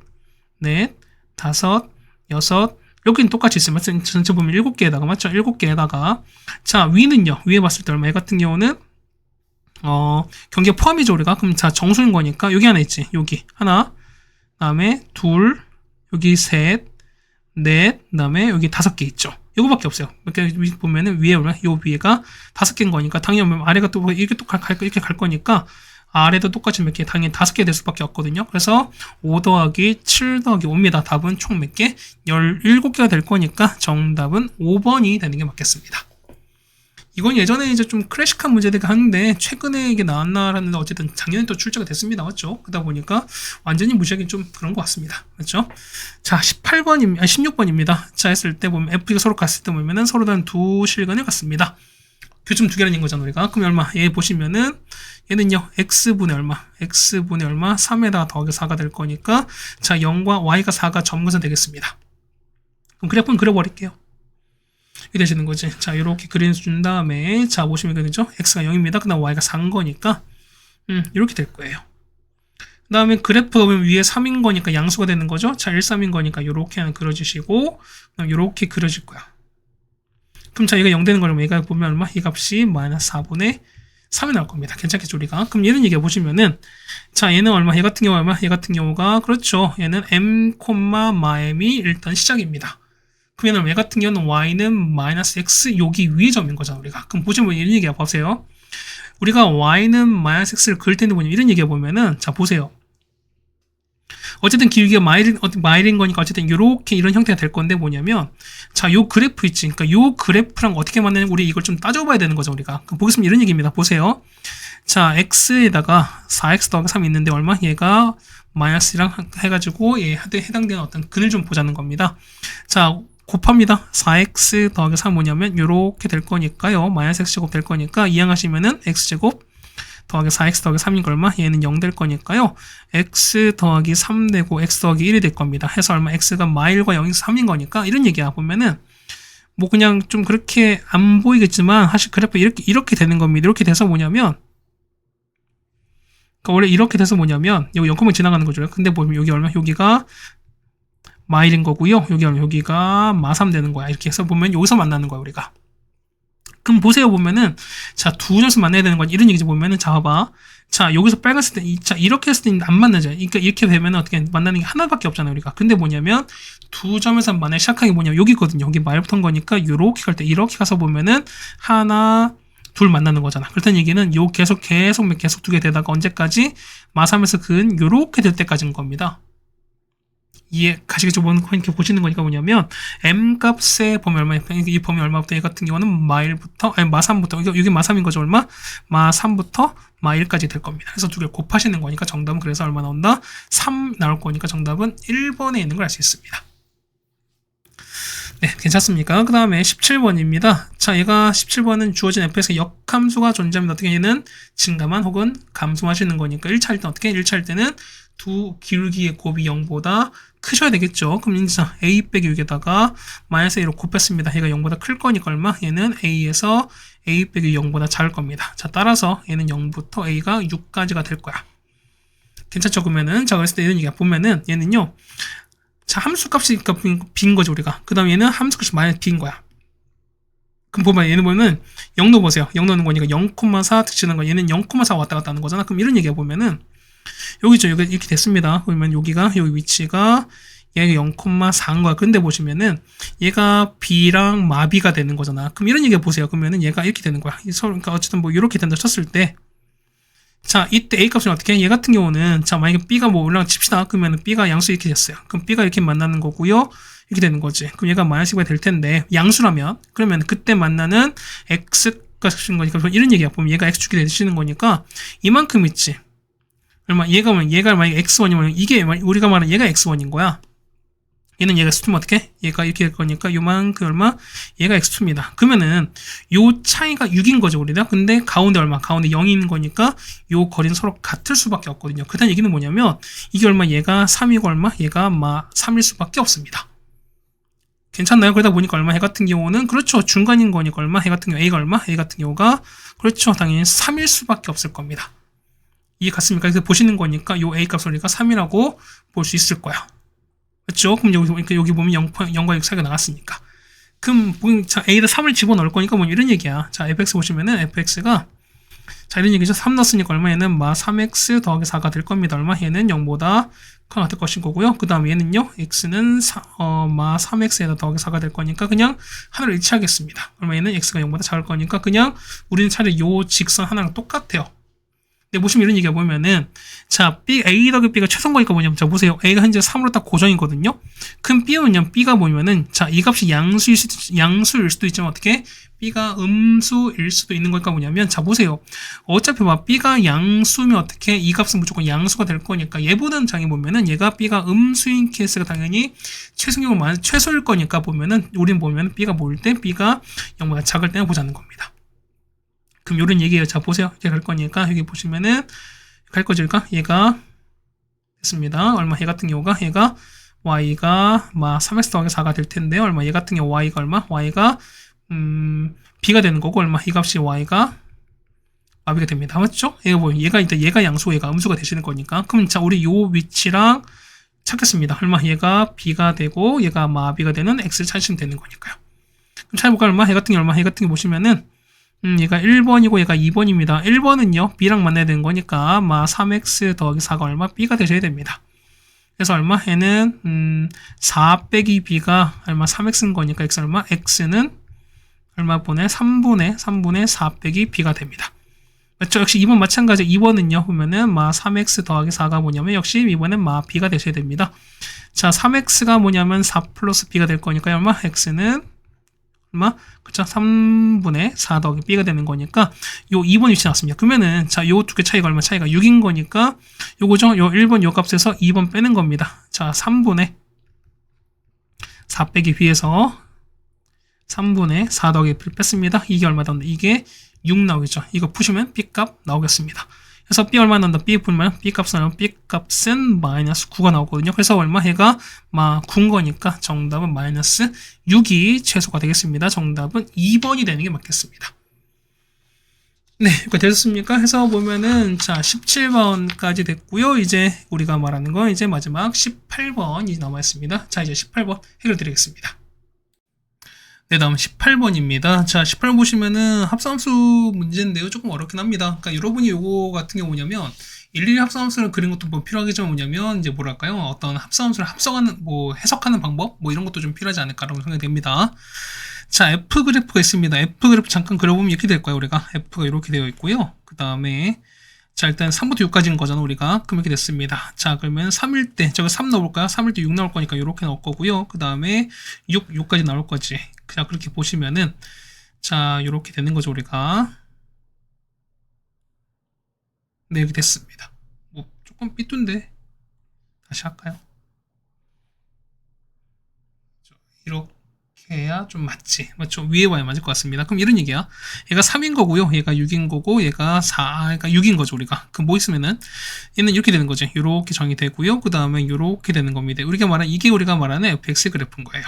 넷, 다섯, 여섯, 여기는 똑같이 있어요. 맞죠? 전체 보면 7개에다가, 맞죠? 7개에다가. 자, 위는요, 위에 봤을 때 얼마? 얘 같은 경우는, 경계 포함이죠, 우리가. 그럼 자, 정수인 거니까, 여기 하나 있지. 여기. 하나, 그 다음에 둘, 여기 셋, 넷, 그 다음에 여기 5개 있죠. 이거밖에 없어요. 이렇게 보면은 위에 오면 요 위에가 5개인 거니까 당연히 아래가 또 이렇게 이렇게 갈 거니까 아래도 똑같이 몇 개, 당연히 5개 될 수밖에 없거든요. 그래서 5 더하기 7 더하기 5입니다. 답은 총 몇 개? 17개가 될 거니까 정답은 5번이 되는 게 맞겠습니다. 이건 예전에 이제 좀 클래식한 문제들이 하는데 최근에 이게 나왔나라는 어쨌든 작년에 또 출제가 됐습니다. 맞죠? 그러다 보니까 완전히 무시하기 좀 그런 것 같습니다. 맞죠? 자, 16번입니다. 자, 했을 때 보면 F가 서로 갔을 때 보면은 서로 다른 두 실근을 갖습니다. 교점 2개라는 거잖아, 우리가. 그럼 얼마? 얘 보시면은 얘는요, x분의 얼마? 3에다가 더하기 4가 될 거니까 자, 0과 y가 4가 점근선 되겠습니다. 그럼 그래프는 그려버릴게요. 이렇게 되시는 거지. 자, 이렇게 그려준 다음에, 자, 보시면 그죠? x가 0입니다. 그 다음 y가 4인 거니까, 이렇게 될 거예요. 그 다음에 그래프가 보면 위에 3인 거니까 양수가 되는 거죠? 자, 1, 3인 거니까 이렇게 하나 그려주시고, 그다음 이렇게 그려질 거야. 그럼 자, 얘가 0 되는 거라면 얘가 보면 얼마? 이 값이 마이너스 4분의 3이 나올 겁니다. 괜찮겠죠, 우리가? 그럼 얘는 얘기해 보시면은, 자, 얘는 얼마? 얘 같은 경우 얼마? 얘 같은 경우가, 그렇죠. 얘는 m, 마m이 일단 시작입니다. 그러면 얘 같은 경우는 y는 마이너스 x 여기 위의 점인 거잖아, 우리가. 그럼 보시면 이런 얘기야, 보세요. 우리가 y는 마이너스 x를 그을 텐데 뭐냐면 이런 얘기해 보면은, 자, 보세요. 어쨌든 길게 마일인 거니까 어쨌든 이렇게 이런 형태가 될 건데 뭐냐면, 자, 요 그래프 있지. 그러니까 요 그래프랑 어떻게 맞느냐, 우리 이걸 좀 따져봐야 되는 거죠, 우리가. 그럼 보겠습니다. 이런 얘기입니다. 보세요. 자, x에다가 4x 더하기 3이 있는데 얼마? 얘가 마이너스랑 해가지고 얘에 해당되는 어떤 근을 좀 보자는 겁니다. 자, 곱합니다. 4x 더하기 3 뭐냐면 요렇게 될 거니까요. 마이너스 x제곱 될 거니까 이항하시면은 x제곱 더하기 4x 더하기 3인 거 얼마? 얘는 0 될 거니까요. x 더하기 3 되고 x 더하기 1이 될 겁니다. 해서 얼마? x가 마일과 0에서 3인 거니까 이런 얘기야. 보면은 뭐 그냥 좀 그렇게 안 보이겠지만 사실 그래프 이렇게 되는 겁니다. 이렇게 돼서 뭐냐면 그러니까 원래 이렇게 돼서 뭐냐면 여기 0,을 지나가는 거죠. 근데 보면 여기 얼마? 여기가 마일인 거고요. 여기가 마3 되는 거야. 이렇게 해서 보면 여기서 만나는 거야, 우리가. 그럼 보세요, 보면은, 자, 두 점에서 만나야 되는 건 이런 얘기지, 보면은, 자, 봐봐. 자, 여기서 빨간색 때, 자, 이렇게 했을 때 안 만나죠. 그러니까 이렇게 되면 어떻게 만나는 게 하나밖에 없잖아요, 우리가. 근데 뭐냐면, 두 점에서 만나야 시작한 게 뭐냐면, 여기거든요. 여기 마일부터인 거니까, 요렇게 갈 때, 이렇게 가서 보면은, 하나, 둘 만나는 거잖아. 그렇다는 얘기는, 요 계속 두 개 되다가 언제까지? 마3에서 근, 요렇게 될 때까지인 겁니다. 이해 가시겠죠? 이렇게 보시는 거니까 뭐냐면 m 값의 범위 얼마? 이 범위 얼마부터? 얘 같은 경우는 마1부터 아니 마3부터 이게 마3인 거죠. 얼마? 마3부터 마1까지 될 겁니다. 그래서 두 개를 곱하시는 거니까 정답은 그래서 얼마 나온다? 3 나올 거니까 정답은 1번에 있는 걸 알 수 있습니다. 네, 괜찮습니까? 그 다음에 17번입니다. 자, 얘가 17번은 주어진 fx의 역함수가 존재합니다. 어떻게 얘는 증가만 혹은 감소하시는 거니까 1차일 때 어떻게? 1차일 때는 두 기울기의 곱이 0보다 크셔야 되겠죠. 그럼 이제 a 빼기 6에다가 마이너스 a로 곱했습니다. 얘가 0보다 클 거니까 얼마? 얘는 a에서 a 빼기 0보다 작을 겁니다. 자, 따라서 얘는 0부터 a가 6까지가 될 거야. 괜찮죠? 그러면은 자, 그랬을 때 이런 얘기야. 보면은 얘는요. 자, 함수값이 빈 거죠, 우리가. 그 다음에 얘는 함수값이 마이너스 빈 거야. 그럼 보면 얘는 보면은 0 넣어보세요. 0 넣는 거니까 0,4 득치는 거. 얘는 0,4 왔다 갔다 하는 거잖아. 그럼 이런 얘기해 보면은 여기죠. 여기 이렇게 됐습니다. 그러면 여기가 여기 위치가 얘가 0,4인 거야. 근데 보시면은 얘가 b랑 마비가 되는 거잖아. 그럼 이런 얘기해 보세요. 그러면은 얘가 이렇게 되는 거야. 그러니까 어쨌든 뭐 이렇게 된다 쳤을 때 자, 이때 A 값은 어떻게 해? 얘 같은 경우는, 자, 만약에 B가 뭐 올라가 칩시다. 그러면 B가 양수 이렇게 됐어요. 그럼 B가 이렇게 만나는 거고요. 이렇게 되는 거지. 그럼 얘가 마이너스 2가 될 텐데, 양수라면, 그러면 그때 만나는 X가 주는 거니까, 이런 얘기야. 보면 얘가 X축이 되시는 거니까, 이만큼 있지. 얼마, 얘가 만약에 X1이면, 이게 우리가 말하는 얘가 X1인 거야. 얘는 얘가 X2면 어떻게? 얘가 이렇게 될 거니까 요만큼 얼마? 얘가 X2입니다. 그러면은 요 차이가 6인 거죠, 우리가. 근데 가운데 얼마? 가운데 0인 거니까 요 거리는 서로 같을 수밖에 없거든요. 그다음 얘기는 뭐냐면 이게 얼마? 얘가 3이고 얼마? 얘가 3일 수밖에 없습니다. 괜찮나요? 그러다 보니까 얼마? 해 같은 경우는 그렇죠. 중간인 거니까 얼마? 해 같은 경우 A가 얼마? A 같은 경우가 그렇죠. 당연히 3일 수밖에 없을 겁니다. 이해 갔습니까? 그래서 보시는 거니까 요 A 값을 우리가 3이라고 볼 수 있을 거야. 그렇죠? 그럼 여기 보면 0과 6 사이가 나왔으니까. 그럼 자, A에다 3을 집어넣을 거니까 뭐 이런 얘기야. 자, fx 보시면은 fx가 자, 이런 얘기죠. 3 넣었으니까 얼마? 얘는 마 3x 더하기 4가 될 겁니다. 얼마? 얘는 0보다 커가 될 것인 거고요. 그 다음 얘는요. x는 마 3x에다 더하기 4가 될 거니까 그냥 하나를 일치하겠습니다. 얼마? 얘는 x가 0보다 작을 거니까 그냥 우리는 차라리 요 직선 하나랑 똑같아요. 근데 보시면 이런 얘기가 보면은 자, A 더하기 B가 최소인거니까 뭐냐면 자, 보세요. A가 현재 3으로 딱 고정이거든요. 그럼 B는 B가 뭐냐면은 자, 이 값이 양수일 수도 있지만 어떻게? B가 음수일 수도 있는 거니까 뭐냐면 자, 보세요. 어차피 봐. B가 양수면 어떻게? 이 값은 무조건 양수가 될 거니까 얘보다는 장에 보면은 얘가 B가 음수인 케이스가 당연히 최소일 거니까 보면은 우린 보면은 B가 모일 때 B가 0보다 작을 때는 보자는 겁니다. 그럼 요런 얘기예요. 자, 보세요. 이렇게 갈 거니까 여기 보시면은 갈 거질까? 얘가 됐습니다. 얼마? 얘 같은 경우가 얘가 y가 3x 더하기 4가 될 텐데 얼마? 얘 같은 경우 y가 얼마? y가 b가 되는 거고 얼마? 이 값이 y가 마비가 됩니다. 맞죠? 얘가 뭐 얘가 양수, 얘가 음수가 되시는 거니까. 그럼 자, 우리 요 위치랑 찾겠습니다. 얼마? 얘가 b가 되고 얘가 마비가 되는 x를 찾으시면 되는 거니까요. 그럼 찾아볼까? 얼마? 얘 같은 게 얼마? 얘 같은 게 보시면은 얘가 1번이고 얘가 2번입니다. 1번은요, b랑 만나야 되는 거니까 3x 더하기 4가 얼마? b가 되셔야 됩니다. 그래서 얼마? 얘는 4 빼기 b가 얼마? 3x인 거니까 x 얼마? x는 얼마 분의 3분의 4 빼기 b가 됩니다. 맞죠? 역시 2번 마찬가지. 2번은요, 보면은 3x 더하기 4가 뭐냐면 역시 2번은 b가 되셔야 됩니다. 자, 3x가 뭐냐면 4 플러스 b가 될 거니까 얼마? x는 얼마? 그쵸? 3분의 4 더하기 b가 되는 거니까 요 2번 위치 나왔습니다. 그러면은 자, 요 두 개 차이가 얼마? 차이가 6인 거니까 요거죠? 요 1번 요 값에서 2번 빼는 겁니다. 자, 3분의 4 빼기 b에서 3분의 4 더하기 b를 뺐습니다. 이게 얼마 나온다? 이게 6 나오겠죠? 이거 푸시면 b 값 나오겠습니다. 그래서 b 얼마 나온다? b 풀면 b 값은 마이너스 9가 나오거든요. 그래서 얼마? 해가 9인 거니까 정답은 마이너스 6이 최소가 되겠습니다. 정답은 2번이 되는 게 맞겠습니다. 네, 여기까지 되셨습니까? 해서 보면은 자, 17번까지 됐고요. 이제 우리가 말하는 건 이제 마지막 18번이 남아 있습니다. 자, 이제 18번 해결 드리겠습니다. 네, 다음 18번입니다. 자, 18번 보시면은 합성함수 문제인데요. 조금 어렵긴 합니다. 그러니까 여러분이 요거 같은 게 뭐냐면 일일이 합성함수를 그리는 것도 뭐 필요하겠지만 뭐냐면 이제 뭐랄까요? 어떤 합성함수를 해석하는 방법? 뭐 이런 것도 좀 필요하지 않을까라고 생각이 됩니다. 자, F 그래프가 있습니다. F 그래프 잠깐 그려보면 이렇게 될 거예요. 우리가 F가 이렇게 되어 있고요. 그 다음에 자, 일단 3부터 6까지인 거잖아, 우리가. 그럼 이렇게 됐습니다. 자, 그러면 3일 때, 저거 3 넣어볼까요? 3일 때 6 나올 거니까 이렇게 넣을 거고요. 그 다음에 6까지 나올 거지. 그냥 그렇게 보시면은, 자, 이렇게 되는 거죠, 우리가. 네, 이렇게 됐습니다. 뭐, 조금 삐뚤인데. 다시 할까요? 이렇게 해야 좀 맞지. 맞죠? 위에 와야 맞을 것 같습니다. 그럼 이런 얘기야. 얘가 3인 거고요. 얘가 6인 거고, 얘가 4, 그러니까 6인 거죠, 우리가. 그럼 뭐 있으면은, 얘는 이렇게 되는 거죠. 이렇게 정의되고요. 그 다음에 이렇게 되는 겁니다. 이게 우리가 말하는 fx 그래프인 거예요.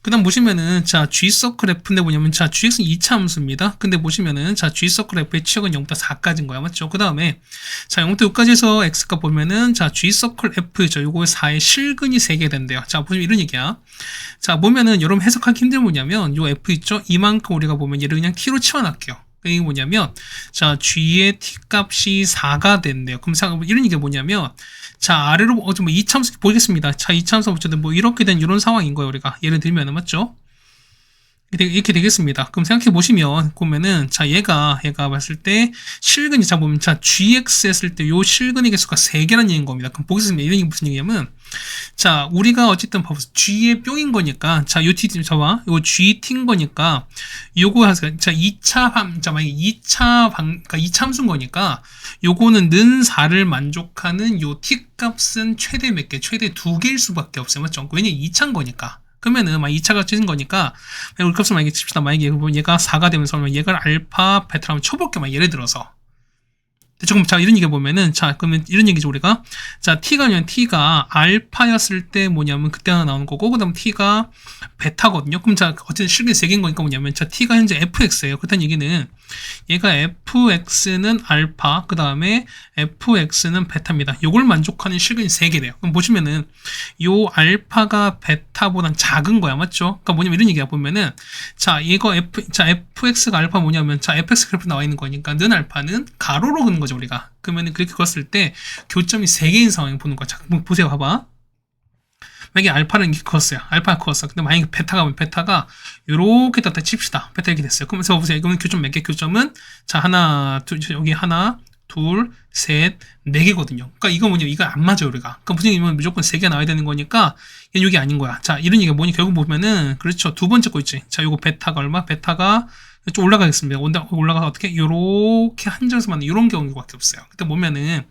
그 다음 보시면은, 자, G서클 F인데 뭐냐면, 자, GX는 2차 함수입니다. 근데 보시면은, 자, G서클 F의 치역은 0부터 4까지인 거야. 맞죠? 그 다음에, 자, 0부터 6까지에서 X값 보면은, 자, G서클 F죠. 요거 4의 실근이 3개 된대요. 자, 보시면 이런 얘기야. 자, 보면은, 여러분 해석하기 힘든 게 뭐냐면, 요 F 있죠? 이만큼 우리가 보면 얘를 그냥 T로 치워놨게요. 이게 뭐냐면, 자, G의 T 값이 4가 된대요. 그럼 이런 얘기가 뭐냐면, 자, 아래로, 뭐 2참수 보겠습니다. 자, 2참수 어쨌든 뭐 이렇게 된 이런 상황인 거예요, 우리가. 예를 들면, 맞죠? 이렇게 되겠습니다. 그럼 생각해 보면은, 자, 얘가 봤을 때, 실근이, 자, 보면, 자, GX 했을 때, 요 실근의 개수가 3개라는 얘기인 겁니다. 그럼 보겠습니다. 이런 게 무슨 얘기냐면, 자, 우리가 어쨌든 봐보세요. G의 뿅인 거니까, 자, 요 T, 잡아. 요 GT인 거니까, 요거, 자, 2차 만약에 2차 그러니까 2차 함수인 거니까, 요거는 는 4를 만족하는 요 T 값은 최대 몇 개? 최대 2개일 수밖에 없어요. 맞죠? 왜냐면 2차인 거니까. 그러면은, 막 2차가 찢은 거니까, 우리 값을 만약에 칩시다. 만약에 얘가 4가 되면서, 얘가 알파, 베타라면 쳐볼게. 막 예를 들어서. 조금, 자, 이런 얘기 보면은, 자, 그러면 이런 얘기죠, 우리가. 자, T가 알파였을 때 뭐냐면, 그때 하나 나오는 거고, 그 다음 T가 베타거든요. 그럼 자, 어쨌든 실근이 3개인 거니까 뭐냐면, 자, T가 현재 fx예요. 그렇다는 얘기는, 얘가 fx는 알파, 그 다음에 fx는 베타입니다. 요걸 만족하는 실근이 3개래요. 그럼 보시면은, 요 알파가 베타보단 작은 거야, 맞죠? 그러니까 뭐냐면 이런 얘기야, 보면은, 자, fx가 알파 뭐냐면, 자, fx 그래프 나와 있는 거니까, 는 알파는 가로로 그는 거죠, 우리가. 그러면 그렇게 그었을 때 교점이 3개인 상황을 보는 거야. 자, 보세요. 봐봐. 만약에 알파는 이렇게 컸어요. 알파가 컸어. 근데 만약에 베타가 이렇게 딱 칩시다. 베타 이렇게 됐어요. 그러면서 보세요. 이거는 교점 몇 개? 교점은 자, 하나, 둘, 여기 하나, 둘, 셋, 4개거든요. 그러니까 이거 뭐냐? 이거 안 맞아요, 우리가. 그러니까 무슨 얘기냐면 무조건 3개 나와야 되는 거니까 이게 아닌 거야. 자, 이런 얘기가 뭐니? 결국 보면은 그렇죠. 두 번째 거 있지. 자, 요거 베타가 얼마? 베타가 좀 올라가겠습니다. 올라가서 어떻게? 요렇게 한 점에서만 이런 경우밖에 없어요. 그때 보면은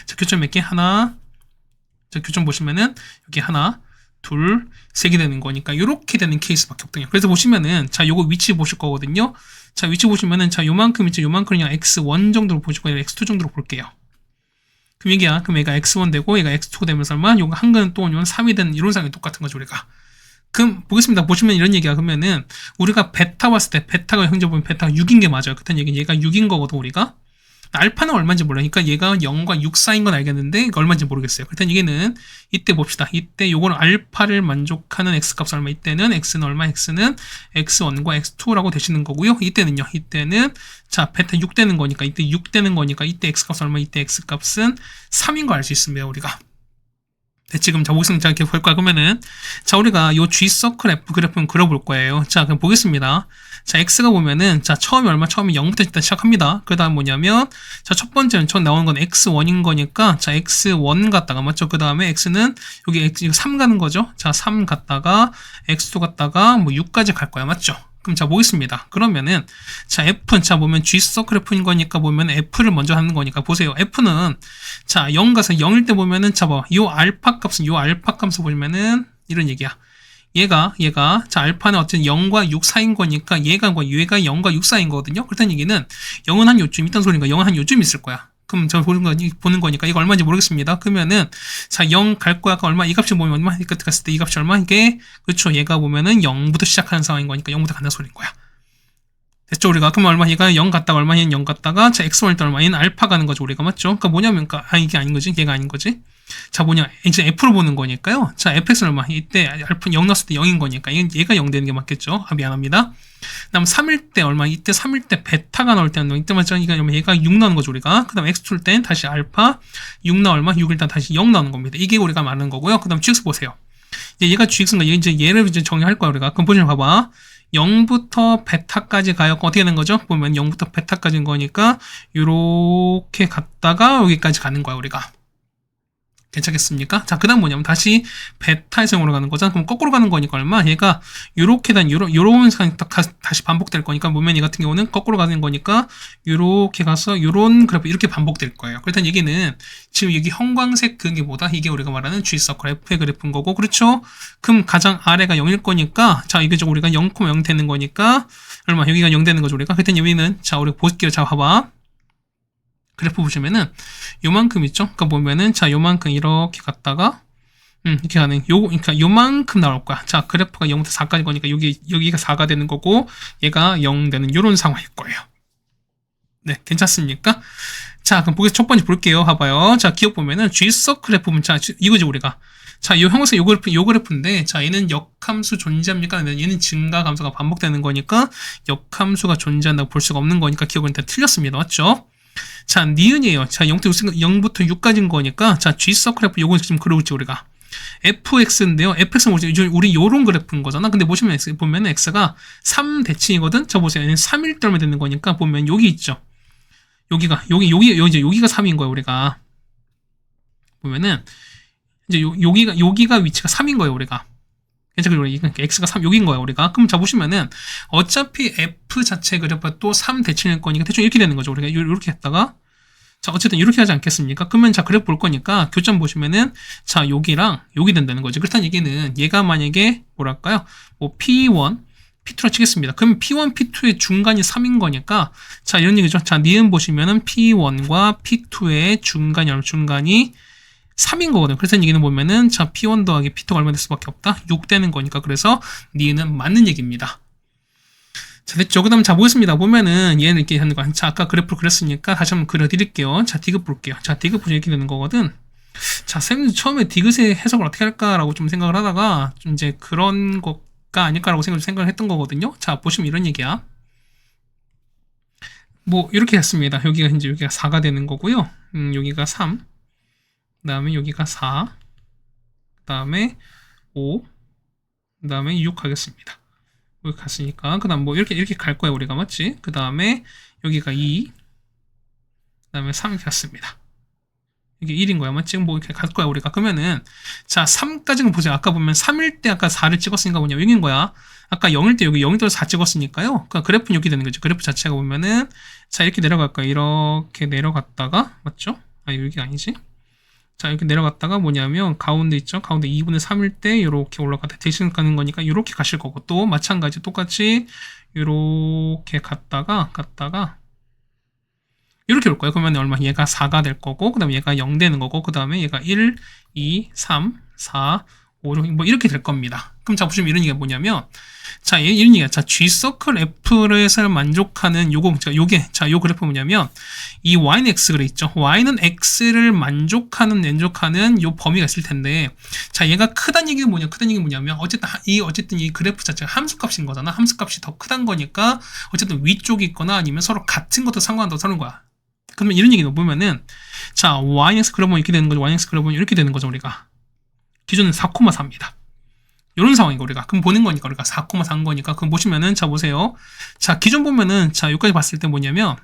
자, 교점 몇 개? 하나. 자, 교점 보시면은 여기 하나, 둘, 3개 되는 거니까 요렇게 되는 케이스밖에 없거든요. 그래서 보시면은 자, 요거 위치 보실 거거든요. 자, 위치 보시면은 자, 요만큼 있죠. 요만큼 그냥 x1 정도로 보실 거예요. x2 정도로 볼게요. 그럼 얘가 x1 되고 얘가 x2 되면서 얼마? 요거 한근 또 요건 3이 되는 이런 상황이 똑같은 거죠, 우리가. 그럼 보겠습니다. 보시면 이런 얘기야. 그러면은 우리가 베타 봤을 때 베타가 형제 보면 베타가 6인 게 맞아요. 그렇다는 얘기는 얘가 6인 거거든, 우리가. 알파는 얼마인지 몰라요. 그러니까 얘가 0과 6 사이인 건 알겠는데 이거 얼마인지 모르겠어요. 그렇다면 얘는 이때 봅시다. 이때 요거는 알파를 만족하는 x값 얼마? 이때는 x는 얼마? x는 x1과 x2라고 되시는 거고요. 이때는요. 이때는 자, 베타 6 되는 거니까 이때 6 되는 거니까 이때 x값 얼마? 이때 x값은 3인 거 알 수 있습니다, 우리가. 네, 지금 자, 보겠습니다. 이렇게 볼까요? 그러면은, 자, 우리가 요 G서클 F 그래프는 그려볼 거예요. 자, 그럼 보겠습니다. 자, X가 보면은, 자, 처음이 얼마? 처음이 0부터 일단 시작합니다. 그 다음 뭐냐면, 자, 첫 번째는 처음 나오는 건 X1인 거니까, 자, X1 갔다가, 맞죠? 그 다음에 X는, 여기 3 가는 거죠? 자, 3 갔다가, X2 갔다가, 뭐 6까지 갈 거야. 맞죠? 그럼 자, 보겠습니다. 그러면은, 자, F는, 자, 보면 G서클 F인 거니까 보면 F를 먼저 하는 거니까, 보세요. F는, 자, 0 가서 0일 때 보면은, 자, 봐. 요 알파 값을 보면은, 이런 얘기야. 얘가, 자, 알파는 어쨌든 0과 6 사이인 거니까, 얘가 0과 6 사이인 거거든요. 그렇다는 얘기는, 0은 한 요쯤 있단 소리니까, 0은 한 요쯤 있을 거야. 그럼 저 보는 거니까, 이거 얼마인지 모르겠습니다. 그러면은, 자, 0 갈 거야. 아까 얼마? 이 값이 보면 얼마? 이 값 갔을 때 이 값이 얼마? 이게, 그렇죠. 얘가 보면은 0부터 시작하는 상황인 거니까, 0부터 간다는 소리인 거야. 됐죠, 우리가? 그럼 얼마? 얘가 0 갔다가 얼마? 얘는 0 갔다가, 자, x1일 때 얼마? 얘는 알파 가는 거죠, 우리가. 맞죠? 그러니까 뭐냐면, 이게 아닌 거지? 얘가 아닌 거지? 자, 이제 F로 보는 거니까요. 자, fx는 얼마? 이때 알파 0 넣었을 때 0인 거니까, 얘가 0 되는 게 맞겠죠? 미안합니다. 그 다음 3일 때 얼마? 이때 3일 때 베타가 나올 때는 이때 맞죠? 얘가 6 나오는 거죠, 우리가. 그 다음 x2일 땐 다시 알파 6 나 얼마? 6일 때 다시 0 나오는 겁니다. 이게 우리가 말하는 거고요. 그 다음 gx 보세요. 얘가 gx인가? 얘를 이제 정의할 거야, 우리가. 그럼 보시면 봐봐. 0부터 베타까지 가요. 어떻게 되는 거죠? 보면 0부터 베타까지인 거니까 이렇게 갔다가 여기까지 가는 거야 우리가. 괜찮겠습니까? 자, 그 다음 뭐냐면 다시 베타에서 0으로 가는 거잖아. 그럼 거꾸로 가는 거니까 얼마? 얘가 요렇게 요런 상황이 다시 반복될 거니까 보면 이 같은 경우는 거꾸로 가는 거니까 요렇게 가서 요런 그래프 이렇게 반복될 거예요. 그렇다는 얘기는 지금 여기 형광색 그게 뭐다? 이게 우리가 말하는 G서클 F의 그래프인 거고, 그렇죠? 그럼 가장 아래가 0일 거니까, 자, 이게 우리가 0,0 되는 거니까 얼마? 여기가 0 되는 거죠 우리가. 그렇다는 여기는, 자, 우리 볼게요. 자, 봐봐. 그래프 보시면은 요만큼 있죠? 그러니까 보면은 자 요만큼 이렇게 갔다가 이렇게 가는 그러니까 요만큼 나올 거야. 자, 그래프가 0부터 4까지 거니까 여기가 4가 되는 거고 얘가 0 되는 요런 상황일 거예요. 네, 괜찮습니까? 자, 그럼 첫 번째 볼게요. 봐봐요. 자, 기억 보면은 G서클 F 보면 자, 이거지 우리가. 자, 요 형식 요 그래프인데 자, 얘는 역함수 존재합니까? 얘는 증가 감소가 반복되는 거니까 역함수가 존재한다고 볼 수가 없는 거니까 기억은 일단 틀렸습니다. 맞죠? 자, 니은이에요. 자, 0부터 6까지인 거니까, 자, G서클 F 요거 지금 그려볼지, 우리가. fx인데요. fx는 뭐지? 우리 요런 그래프인 거잖아. 근데 보면 x가 3대칭이거든? 저 보세요. 얘는 3일 때면 되는 거니까, 보면 여기 있죠. 여기가 3인 거예요, 우리가. 보면은, 이제 여기가 위치가 3인 거예요, 우리가. 괜찮죠? 그러니까 x가 3, 여기인 거야, 우리가. 그럼 자, 보시면은, 어차피 f 자체 그래프가 또 3대칭일 거니까 대충 이렇게 되는 거죠. 우리가 이렇게 했다가, 자, 어쨌든 이렇게 하지 않겠습니까? 그러면 자, 그래프 볼 거니까, 교점 보시면은, 자, 여기랑 여기 된다는 거죠. 그렇다는 얘기는, 얘가 만약에, 뭐랄까요? 뭐, P1, P2로 치겠습니다. 그럼 P1, P2의 중간이 3인 거니까, 자, 이런 얘기죠. 자, 니은 보시면은 P1과 P2의 중간이 3인 거거든요. 그래서 얘기는 보면은 자 P1 더하기 P2가 얼마 될 수밖에 없다? 6 되는 거니까 그래서 니은은 맞는 얘기입니다. 자, 됐죠? 그 다음 자 보겠습니다. 보면은 얘는 이렇게 하는 거. 자, 아까 그래프를 그렸으니까 다시 한번 그려드릴게요. 자, 디귿 볼게요. 자, 디귿 보시면 이렇게 되는 거거든. 자, 쌤은 처음에 디귿의 해석을 어떻게 할까라고 좀 생각을 하다가 좀 이제 그런 것가 아닐까라고 생각을 했던 거거든요. 자, 보시면 이런 얘기야. 뭐 이렇게 했습니다. 여기가 4가 되는 거고요. 여기가 3. 그 다음에 여기가 4, 그 다음에 5, 그 다음에 6 하겠습니다. 여기 갔으니까 그 다음 뭐 이렇게 갈 거야 우리가. 맞지? 그 다음에 여기가 2, 그 다음에 3 이렇게 갔습니다. 이게 1인 거야. 맞지? 뭐 이렇게 갈 거야 우리가. 그러면은 자 3까지는 보세요. 아까 보면 3일 때 아까 4를 찍었으니까 뭐냐 여기인 거야. 아까 0일 때 여기 0일 때 4 찍었으니까요. 그러니까 그래프는 이렇게 되는 거죠. 그래프 자체가 보면은 자 이렇게 내려갈 거야. 이렇게 내려갔다가 맞죠? 아 여기가 아니지? 자, 이렇게 내려갔다가 뭐냐면 가운데 있죠? 가운데 2분의 3일 때 이렇게 올라갔다 대신 가는 거니까 이렇게 가실 거고 또 마찬가지 똑같이 이렇게 갔다가 이렇게 올 거예요. 그러면 얼마? 얘가 4가 될 거고 그 다음에 얘가 0 되는 거고 그 다음에 얘가 1, 2, 3, 4, 5, 6, 뭐 이렇게 될 겁니다. 그럼 자 보시면 이런 얘기가 뭐냐면 자 이런 얘기야. 자 G서클 F에서 만족하는 요 그래프 뭐냐면 이 y는 x 그래 있죠. y는 x를 만족하는 요 범위가 있을 텐데 자 얘가 크다는 얘기가 뭐냐면 어쨌든 이 그래프 자체가 함수값인 거잖아. 함수값이 더 크단 거니까 어쨌든 위쪽이 있거나 아니면 서로 같은 것도 상관한다고 하는 거야. 그러면 이런 얘기는 보면은 자 yx 그러면 이렇게 되는 거죠. yx 그러면 이렇게 되는 거죠. 우리가 기준은 4,4입니다. 이런 상황이고 우리가 그럼 보는 거니까 우리가 4,4인 거니까 그럼 보시면은 자 보세요. 자 기준 보면은 자 여기까지 봤을 때 뭐냐면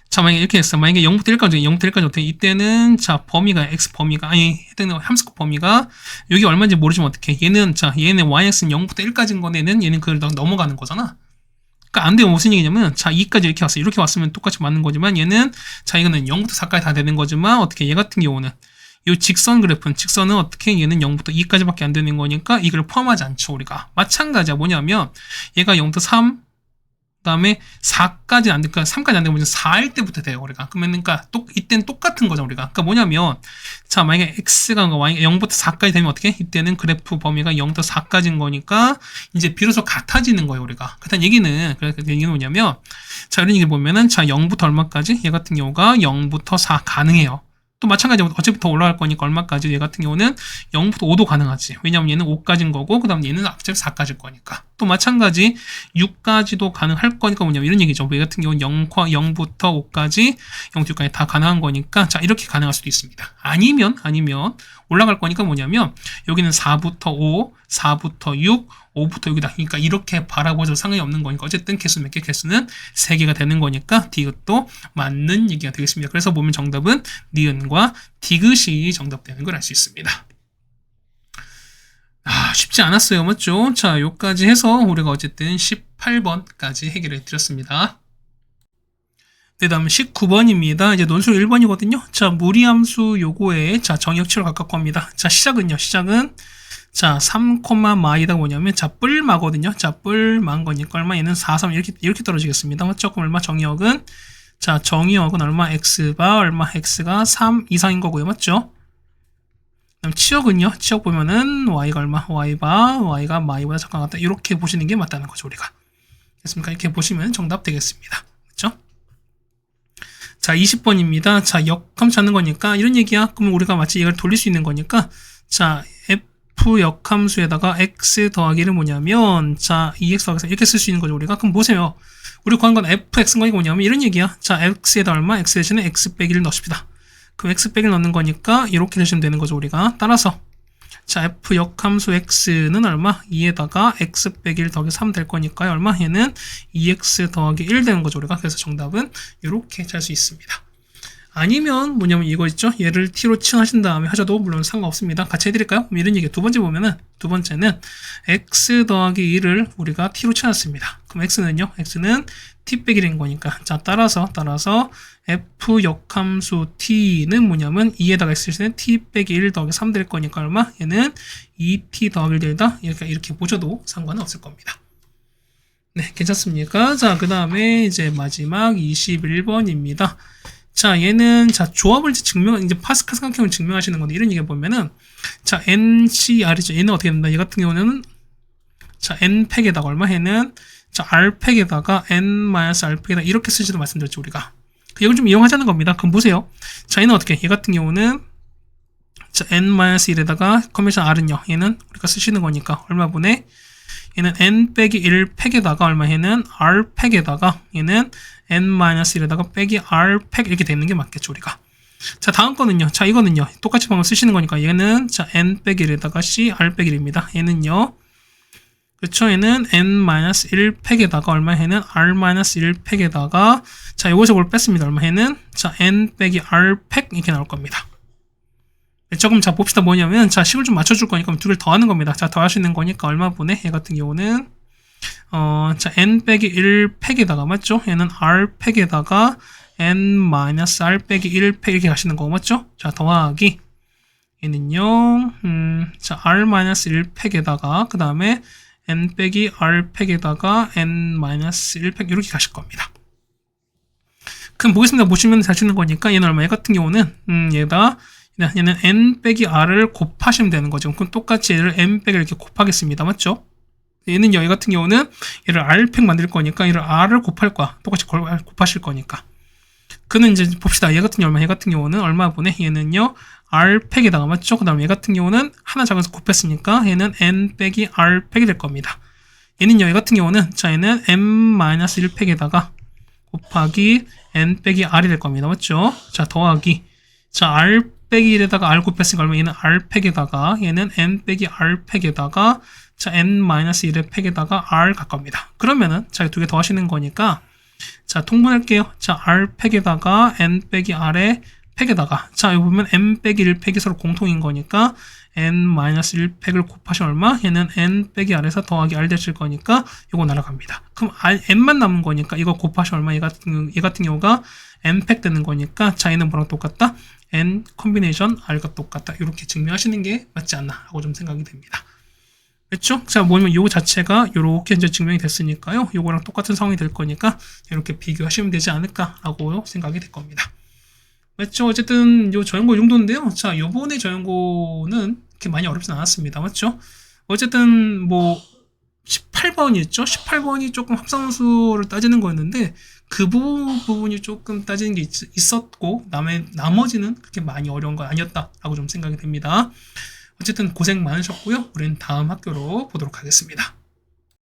자 만약에 이렇게 했어. 만약에 0부터 1까지 어떻게 이때는 자 범위가 x 범위가 해당 함수급 범위가 여기 얼마인지 모르지만 어떻게 얘는 yx는 0부터 1까지인 거는 얘는 그걸 넘어가는 거잖아. 그러니까 안 돼요. 무슨 얘기냐면 자 2까지 이렇게 왔어. 이렇게 왔으면 똑같이 맞는 거지만 얘는 자 이거는 0부터 4까지 다 되는 거지만 어떻게 얘 같은 경우는 이 직선은 어떻게 얘는 0부터 2까지밖에 안 되는 거니까 이걸 포함하지 않죠. 우리가 마찬가지야. 뭐냐면 얘가 0부터 3 그다음에 4까지 안 되니까 3까지 안 되면 4일 때부터 돼요. 우리가 그러면 이때는 똑같은 거죠. 우리가 그러니까 뭐냐면 자 만약에 x가 0부터 4까지 되면 어떻게 이때는 그래프 범위가 0부터 4까지인 거니까 이제 비로소 같아지는 거예요. 우리가 그렇다는 얘기는 뭐냐면 자 이런 얘기 보면은 자 0부터 얼마까지 얘 같은 경우가 0부터 4 가능해요. 또 마찬가지 어차피 더 올라갈 거니까 얼마까지 얘 같은 경우는 0부터 5도 가능하지. 왜냐면 얘는 5까지인 거고 그 다음 얘는 어차피 4까지일 거니까. 또 마찬가지 6까지도 가능할 거니까 뭐냐면 이런 얘기죠. 얘 같은 경우는 0부터 5까지 0부터 6까지 다 가능한 거니까 자 이렇게 가능할 수도 있습니다. 아니면 올라갈 거니까 뭐냐면 여기는 4부터 5, 4부터 6, 5부터 6이다. 그러니까 이렇게 바라보셔도 상관이 없는 거니까 어쨌든 개수 몇 개? 개수는 3개가 되는 거니까 디귿도 맞는 얘기가 되겠습니다. 그래서 보면 정답은 니은과 디귿이 정답되는 걸 알 수 있습니다. 쉽지 않았어요. 맞죠? 자, 요까지 해서 우리가 어쨌든 18번까지 해결해 드렸습니다. 네, 다음 19번입니다. 이제 논술 1번이거든요. 자, 무리함수 요거에 자, 정의역치로 가깝고 합니다. 자, 시작은 자, 3, 마이다 뭐냐면 자, 뿔마거든요. 자, 뿔만 거니까 얼마 얘는 4, 3 이렇게 떨어지겠습니다. 맞죠? 그럼 얼마 정의역은 자, 정의역은 얼마 x가 얼마 x가 3 이상인 거고요. 맞죠? 그럼 치역은요? 치역 보면은 y가 얼마 y가 마이보다 작은 것 같다. 이렇게 보시는 게 맞다는 거죠, 우리가. 됐습니까? 이렇게 보시면 정답 되겠습니다. 그렇죠? 자, 20번입니다. 자, 역함 찾는 거니까 이런 얘기야. 그러면 우리가 마치 이걸 돌릴 수 있는 거니까 자, f 역함수에다가 x 더하기를 뭐냐면 자, 2x 더하기 이렇게 쓸 수 있는 거죠, 우리가. 그럼 보세요. 우리 구한 건 fx인 거니까 뭐냐면 이런 얘기야. 자, x에다 얼마? x 대신에 x 빼기를 넣읍시다. 그럼 x 빼기를 넣는 거니까 이렇게 되시면 되는 거죠, 우리가. 따라서 자, f 역함수 x는 얼마? 2에다가 x 빼기 1 더하기 3 될 거니까요. 얼마? 얘는 2x 더하기 1 되는 거죠, 우리가. 그래서 정답은 이렇게 짤 수 있습니다. 아니면 뭐냐면 이거 있죠? 얘를 t로 치환하신 다음에 하셔도 물론 상관없습니다. 같이 해드릴까요? 그럼 이런 얘기 두 번째는 x 더하기 1을 우리가 t로 치환했습니다. 그럼 x는요? x는 t 빼기 1인 거니까. 자, 따라서 f 역함수 t는 뭐냐면 2에다가 x 대신에 t 빼기 1 더하기 3 될 거니까 얼마? 얘는 2t 더하기 1 되다. 이렇게 보셔도 상관은 없을 겁니다. 네, 괜찮습니까? 자, 그 다음에 이제 마지막 21번입니다. 자, 얘는 자, 조합을 이제 파스칼 삼각형을 증명하시는 건데 이런 얘기 보면은 자, NCR이죠. 얘는 어떻게 됩니다? 얘 같은 경우는 자, N팩에다가 얼마? 얘는 자, R팩에다가 N-R팩에다 이렇게 쓰시도 말씀드렸죠, 우리가. 이걸 좀 이용하자는 겁니다. 그럼 보세요. 자, 얘는 어떻게? 얘 같은 경우는 자, N-1에다가 컨벤션 R은요. 얘는 우리가 쓰시는 거니까 얼마 분의 얘는 N 빼기 1 팩에다가 얼마? 얘는 R 팩에다가 얘는 N-1에다가 빼기 R 팩 이렇게 되는 게 맞겠죠, 우리가. 자, 다음 거는요. 자, 이거는요. 똑같이 방금 쓰시는 거니까 얘는 자, N 빼기 1에다가 C R 빼기 1입니다. 얘는요. 그렇죠. 얘는 N-1 팩에다가 얼마? 얘는 R-1 팩에다가 자, 요것을 뭘 뺐습니다. 얼마? 얘는 자, N 빼기 R 팩 이렇게 나올 겁니다. 조금 자, 봅시다. 뭐냐면 자, 식을 좀 맞춰줄 거니까 두 개를 더하는 겁니다. 자, 더할 수 있는 거니까 얼마 분의 얘 같은 경우는 자, N 빼기 1 팩에다가 맞죠? 얘는 R 팩에다가 N-R 빼기 1 팩 이렇게 가시는 거 맞죠? 자, 더하기 얘는요. 자, R-1 팩에다가 그 다음에 N 빼기 R 팩에다가 N-1 팩 이렇게 가실 겁니다. 그럼 보겠습니다. 보시면 잘 쓰는 거니까 얘는 얼마? 얘 같은 경우는 얘는 N 빼기 R을 곱하시면 되는 거죠. 그럼 똑같이 얘를 N 빼기 이렇게 곱하겠습니다. 맞죠? 얘는 얘 같은 경우는 얘를 R 팩 만들 거니까 얘를 R을 곱할 거야. 똑같이 곱하실 거니까. 그는 이제 봅시다. 얘 같은 경우는 얼마 분의 얘는요. R 팩에다가 맞죠? 그 다음에 얘 같은 경우는 하나 작아서 곱했으니까 얘는 N 빼기 R 팩이 될 겁니다. 얘는요. 얘 같은 경우는 자, 얘는 M-1 팩에다가 곱하기 N 빼기 R이 될 겁니다. 맞죠? 자, 더하기 자, R 빼기 1에다가 R 곱했으니까 얼마? 얘는 R 팩에다가 얘는 N 빼기 R 팩에다가 자, N-1의 팩에다가 R 갈 겁니다. 그러면은 자, 두 개 더 하시는 거니까 자, 통분할게요. 자, R 팩에다가 N 빼기 R의 팩에다가 자, 여기 보면 N 빼기 1 팩이 서로 공통인 거니까 N-1 팩을 곱하시면 얼마? 얘는 N 빼기 R에서 더하기 R 되실 거니까 이거 날아갑니다. 그럼 N만 남은 거니까 이거 곱하시면 얼마? 얘 같은 경우가 N 팩 되는 거니까 자, 얘는 뭐랑 똑같다? N 콤비네이션 R과 똑같다. 이렇게 증명하시는 게 맞지 않나 하고 좀 생각이 됩니다. 그렇죠? 자, 뭐냐면 요거 자체가 이렇게 이제 증명이 됐으니까요. 요거랑 똑같은 상황이 될 거니까 이렇게 비교하시면 되지 않을까라고 생각이 될 겁니다. 맞죠? 어쨌든 요 저연고 이 정도인데요. 자, 요번에 저연고는 그렇게 많이 어렵진 않았습니다. 맞죠? 어쨌든 뭐 18번이었죠. 18번이 조금 합성함수를 따지는 거였는데 그 부분이 조금 따지는 게 있었고 나머지는 그렇게 많이 어려운 건 아니었다라고 좀 생각이 됩니다. 어쨌든 고생 많으셨고요. 우리는 다음 학교로 보도록 하겠습니다.